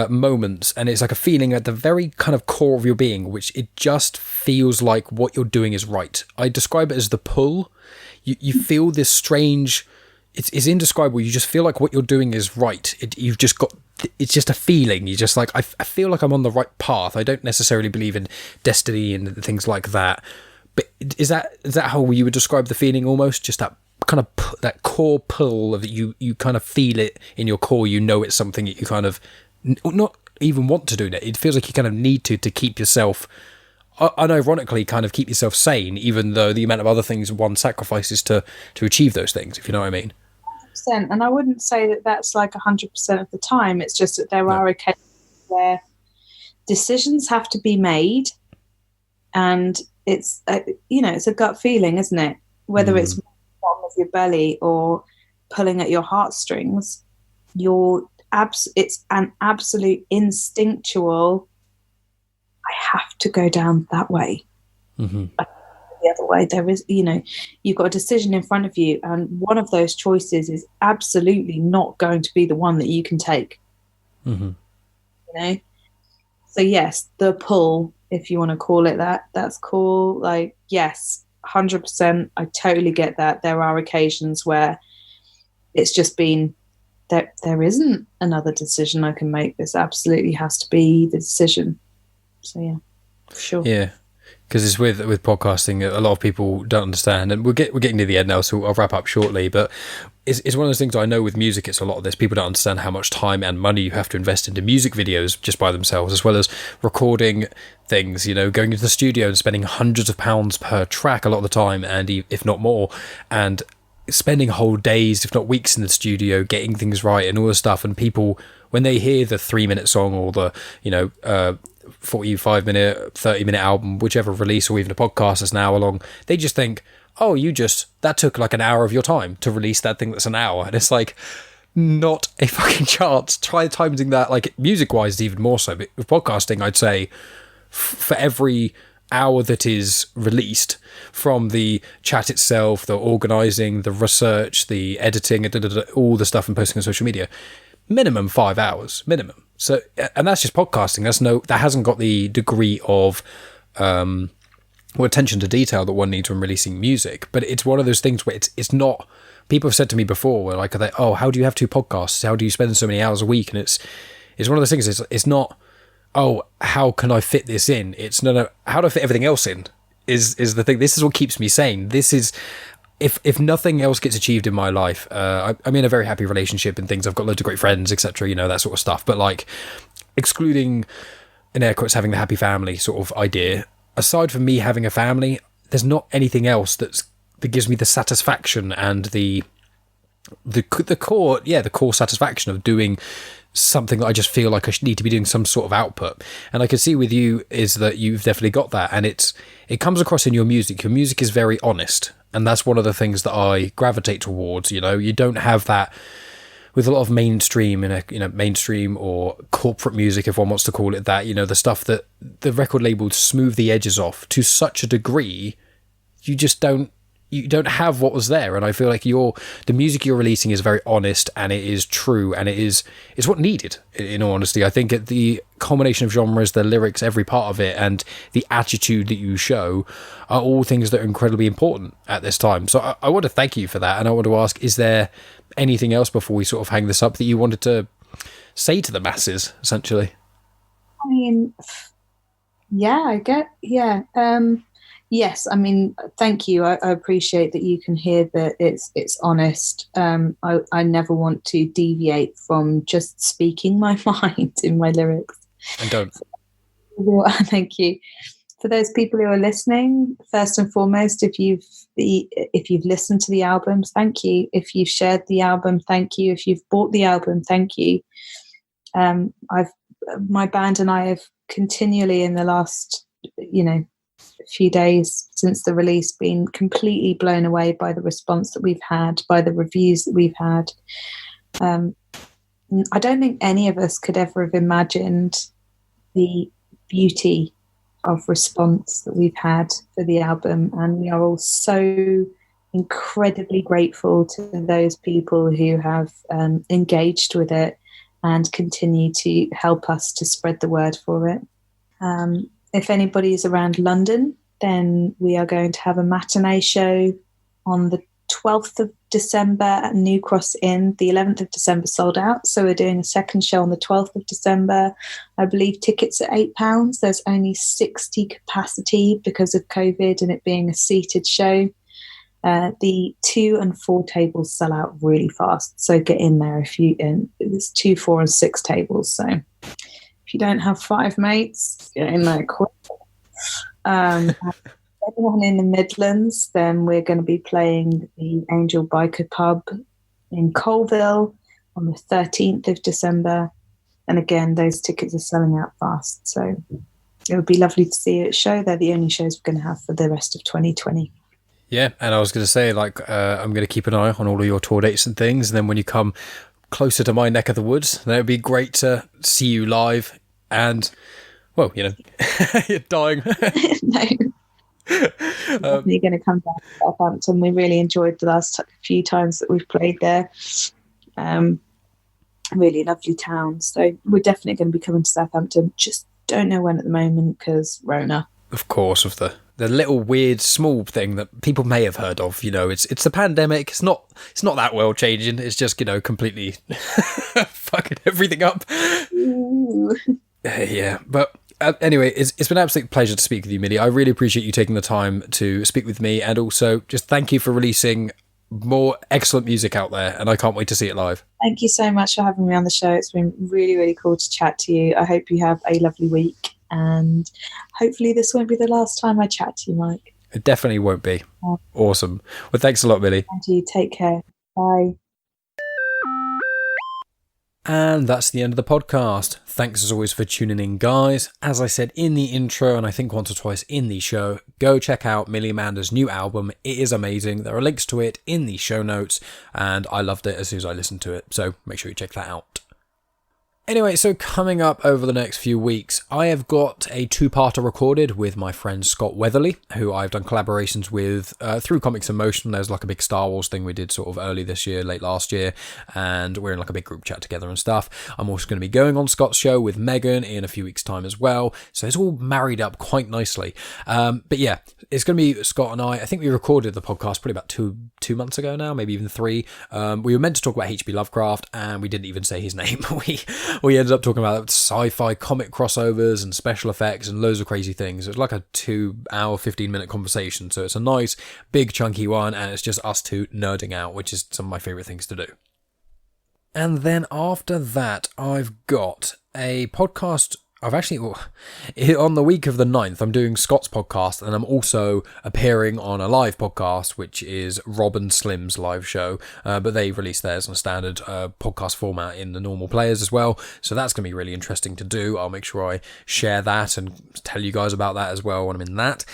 moments, and it's like a feeling at the very kind of core of your being, which it just feels like what you're doing is right? I describe it as the pull. You feel this strange, it's indescribable. You just feel like what you're doing is right. It's just a feeling. You're just like, I feel like I'm on the right path. I don't necessarily believe in destiny and things like that. But is that how you would describe the feeling almost? Just that kind of that core pull of that you kind of feel it in your core. You know it's something that you kind of not even want to do that. It feels like you kind of need to keep yourself, unironically, kind of keep yourself sane, even though the amount of other things one sacrifices to achieve those things, if you know what I mean. 100%. And I wouldn't say that that's like 100% of the time. It's just that there are occasions where decisions have to be made, and it's it's a gut feeling, isn't it? Whether it's the bottom of your belly or pulling at your heartstrings, it's an absolute instinctual, I have to go down that way. The other way, there is, you've got a decision in front of you, and one of those choices is absolutely not going to be the one that you can take. So yes, the pull if you want to call it that, that's cool. Like, yes, 100%. I totally get that. There are occasions where it's just been that there isn't another decision I can make. This absolutely has to be the decision. So yeah, sure. Yeah. Because it's with podcasting, a lot of people don't understand, and we're getting to the end now, so I'll wrap up shortly. But it's one of those things I know with music. It's a lot of this. People don't understand how much time and money you have to invest into music videos just by themselves, as well as recording things. You know, going into the studio and spending hundreds of pounds per track a lot of the time, and if not more, and spending whole days, if not weeks, in the studio getting things right and all this stuff. And people, when they hear the 3-minute song or the 45-minute, 30-minute album, whichever release, or even a podcast that's an hour long, they just think, oh, that took like an hour of your time to release that thing that's an hour. And it's like, not a fucking chance. Try timing that, like music wise, even more so. But with podcasting, I'd say for every hour that is released, from the chat itself, the organizing, the research, the editing, all the stuff and posting on social media, minimum 5 hours, minimum. So, and that's just podcasting. That hasn't got the degree of attention to detail that one needs when releasing music. But it's one of those things where it's not. People have said to me before, where like, oh, how do you have 2 podcasts? How do you spend so many hours a week? And it's one of those things. It's not, oh, how can I fit this in? It's no, how do I fit everything else in? Is the thing. This is what keeps me sane. This is. If nothing else gets achieved in my life, I'm in a very happy relationship and things. I've got loads of great friends, etc. That sort of stuff. But like, excluding, in air quotes, having the happy family sort of idea, aside from me having a family, there's not anything else that gives me the satisfaction and the core satisfaction of doing something that I just feel like I need to be doing some sort of output. And I can see with you is that you've definitely got that, and it comes across in your music. Your music is very honest, and that's one of the things that I gravitate towards. You don't have that with a lot of mainstream mainstream or corporate music, if one wants to call it that. The stuff that the record labels smooth the edges off to such a degree, you just don't have what was there. And I feel like the music you're releasing is very honest, and it is true, and it's what needed, in all honesty. I think the combination of genres, the lyrics, every part of it, and the attitude that you show are all things that are incredibly important at this time. So I want to thank you for that, and I want to ask, is there anything else before we sort of hang this up that you wanted to say to the masses, essentially? I mean, yes, I mean, thank you. I appreciate that you can hear that it's honest. I never want to deviate from just speaking my mind in my lyrics. And don't. Thank you. For those people who are listening, first and foremost, if you've listened to the albums, thank you. If you've shared the album, thank you. If you've bought the album, thank you. My band and I have continually in the last, few days since the release been completely blown away by the response that we've had, by the reviews that we've had. I don't think any of us could ever have imagined the beauty of response that we've had for the album, and we are all so incredibly grateful to those people who have engaged with it and continue to help us to spread the word for it. If anybody's around London, then we are going to have a matinee show on the 12th of December at New Cross Inn. The 11th of December sold out, so we're doing a second show on the 12th of December. I believe tickets are £8. There's only 60 capacity because of COVID and it being a seated show. The 2 and 4 tables sell out really fast, so get in there there's 2, 4 and 6 tables, so if you don't have 5 mates, get in there quick. Everyone in the Midlands, then we're going to be playing the Angel Biker Pub in Colville on the 13th of December. And again, those tickets are selling out fast. So it would be lovely to see you at a show. They're the only shows we're going to have for the rest of 2020. Yeah, and I was going to say, I'm going to keep an eye on all of your tour dates and things. And then when you come closer to my neck of the woods, then it would be great to see you live. And, well, you're dying. No. Definitely going to come back to Southampton. We really enjoyed the last few times that we've played there. Really lovely town. So we're definitely going to be coming to Southampton. Just Don't know when at the moment because Rona. Of course, of the little weird small thing that people may have heard of. It's the pandemic. It's not that world changing. It's just completely fucking everything up. Yeah, but anyway, it's been an absolute pleasure to speak with you, Millie. I really appreciate you taking the time to speak with me, and also just thank you for releasing more excellent music out there, and I can't wait to see it live. Thank you so much for having me on the show. It's been really, really cool to chat to you. I hope you have a lovely week, and hopefully this won't be the last time I chat to you, Mike. It definitely won't be. Awesome. Well, thanks a lot, Millie. And you take care. Bye. And that's the end of the podcast. Thanks as always for tuning in, guys. As I said in the intro, and I think once or twice in the show, go check out Millie Manders' new album. It is amazing. There are links to it in the show notes, and I loved it as soon as I listened to it, so make sure you check that out. Anyway, so coming up over the next few weeks, I have got a two-parter recorded with my friend Scott Weatherly, who I've done collaborations with through Comics in Motion. There's like a big Star Wars thing we did sort of early this year, late last year, and we're in like a big group chat together and stuff. I'm also going to be going on Scott's show with Megan in a few weeks' time as well, so it's all married up quite nicely. But yeah, it's going to be Scott and I think we recorded the podcast probably about two months ago now, maybe even 3. We were meant to talk about H.P. Lovecraft, and we didn't even say his name. We ended up talking about sci-fi comic crossovers and special effects and loads of crazy things. It was like a 2-hour, 15-minute conversation, so it's a nice, big, chunky one, and it's just us two nerding out, which is some of my favourite things to do. And then after that, I've got a podcast. I've actually, on the week of the 9th, I'm doing Scott's podcast, and I'm also appearing on a live podcast, which is Rob and Slim's live show, but they release theirs on a standard podcast format in the normal players as well, so that's going to be really interesting to do. I'll make sure I share that and tell you guys about that as well when I'm in that,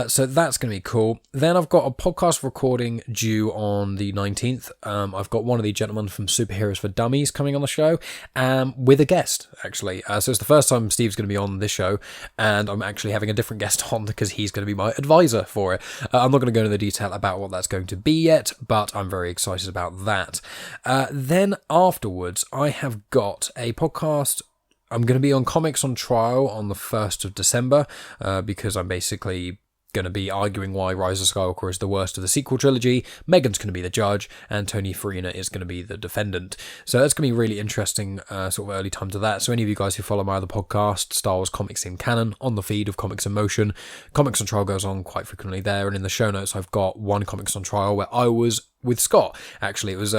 so that's going to be cool. Then I've got a podcast recording due on the 19th. I've got one of the gentlemen from Superheroes for Dummies coming on the show, with a guest, actually, so it's the first time Steve's going to be on this show, and I'm actually having a different guest on because he's going to be my advisor for it. I'm not going to go into the detail about what that's going to be yet, but I'm very excited about that. Then afterwards, I have got a podcast. I'm going to be on Comics on Trial on the 1st of December because I'm basically going to be arguing why Rise of Skywalker is the worst of the sequel trilogy. Megan's going to be the judge, and Tony Farina is going to be the defendant. So that's going to be really interesting sort of early time to that. So any of you guys who follow my other podcast, Star Wars Comics in Canon, on the feed of Comics in Motion, Comics on Trial goes on quite frequently there, and in the show notes I've got one Comics on Trial where I was with Scott. Actually, it was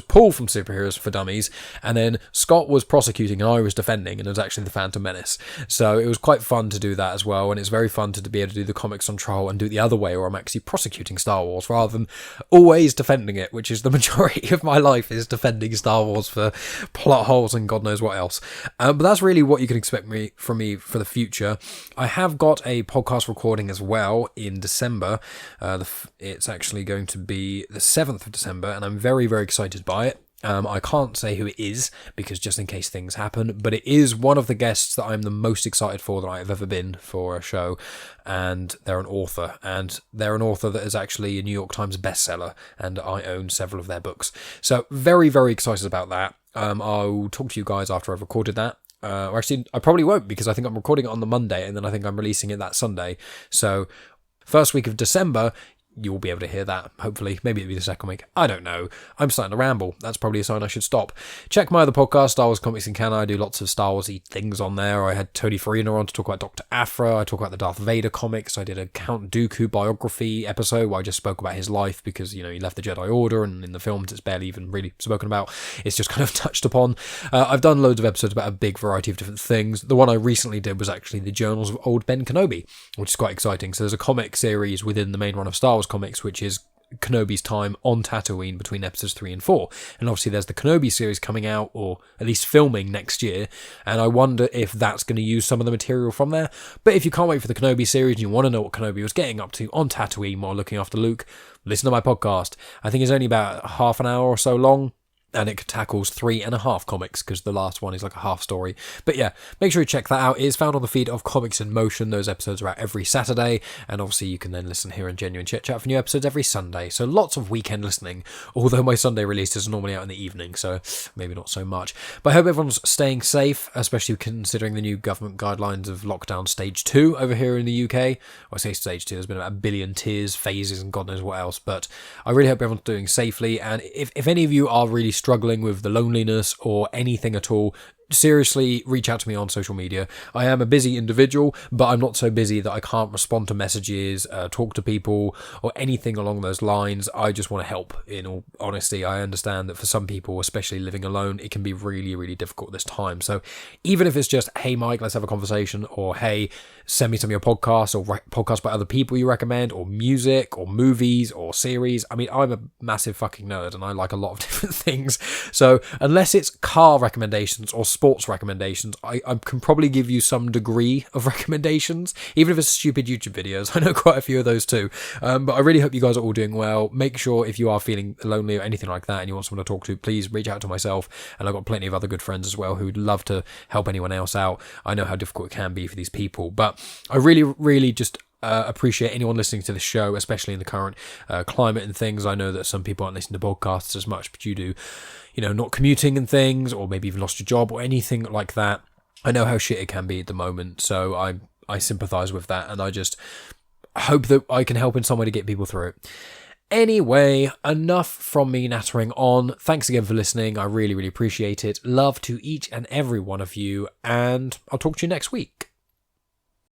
Paul from Superheroes for Dummies, and then Scott was prosecuting and I was defending, and it was actually the Phantom Menace. So it was quite fun to do that as well, and it's very fun to be able to do the Comics on Trial and do it the other way, where I'm actually prosecuting Star Wars rather than always defending it, which is the majority of my life, is defending Star Wars for plot holes and God knows what else. But that's really what you can expect from me for the future. I have got a podcast recording as well in December. It's actually going to be the 7th of December, and I'm very, very excited by it. I can't say who it is because just in case things happen, but it is one of the guests that I'm the most excited for that I've ever been for a show, and they're an author that is actually a New York Times bestseller, and I own several of their books. So very, very excited about that. I'll talk to you guys after I've recorded that. Or actually, I probably won't, because I think I'm recording it on the Monday, and then I think I'm releasing it that Sunday. So first week of December, you'll be able to hear that, hopefully. Maybe it'll be the second week. I don't know. I'm starting to ramble. That's probably a sign I should stop. Check my other podcast, Star Wars Comics in Canon. I do lots of Star Wars-y things on there. I had Tony Farina on to talk about Dr. Aphra. I talk about the Darth Vader comics. I did a Count Dooku biography episode where I just spoke about his life because, he left the Jedi Order, and in the films it's barely even really spoken about. It's just kind of touched upon. I've done loads of episodes about a big variety of different things. The one I recently did was actually the Journals of Old Ben Kenobi, which is quite exciting. So there's a comic series within the main run of Star Wars comics, which is Kenobi's time on Tatooine between episodes 3 and 4, and obviously there's the Kenobi series coming out, or at least filming next year, and I wonder if that's going to use some of the material from there. But if you can't wait for the Kenobi series and you want to know what Kenobi was getting up to on Tatooine while looking after Luke, listen to my podcast. I think it's only about half an hour or so long, and it tackles 3.5 comics, because the last one is like a half story. But yeah, make sure you check that out. It is found on the feed of Comics in Motion. Those episodes are out every Saturday, and obviously you can then listen here in Genuine Chit Chat for new episodes every Sunday. So lots of weekend listening, although my Sunday release is normally out in the evening, so maybe not so much. But I hope everyone's staying safe, especially considering the new government guidelines of lockdown stage 2 over here in the UK. Well, I say stage 2, there's been about a billion tiers, phases, and God knows what else, but I really hope everyone's doing safely. And if any of you are really struggling with the loneliness or anything at all, seriously, reach out to me on social media. I am a busy individual, but I'm not so busy that I can't respond to messages, talk to people, or anything along those lines. I just want to help, in all honesty. I understand that for some people, especially living alone, it can be really, really difficult this time. So even if it's just, hey Mike, let's have a conversation, or hey, send me some of your podcasts, or podcasts by other people you recommend, or music, or movies, or series. I mean, I'm a massive fucking nerd, and I like a lot of different things. So unless it's car recommendations or sports recommendations, I can probably give you some degree of recommendations, even if it's stupid YouTube videos. I know quite a few of those too. But I really hope you guys are all doing well. Make sure if you are feeling lonely or anything like that and you want someone to talk to, please reach out to myself. And I've got plenty of other good friends as well who'd love to help anyone else out. I know how difficult it can be for these people, but I really, really just appreciate anyone listening to the show, especially in the current climate and things. I know that some people aren't listening to podcasts as much, but you do, not commuting and things, or maybe you've lost your job or anything like that. I know how shit it can be at the moment, so I sympathise with that, and I just hope that I can help in some way to get people through it. Anyway, enough from me nattering on. Thanks again for listening. I really, really appreciate it. Love to each and every one of you, and I'll talk to you next week.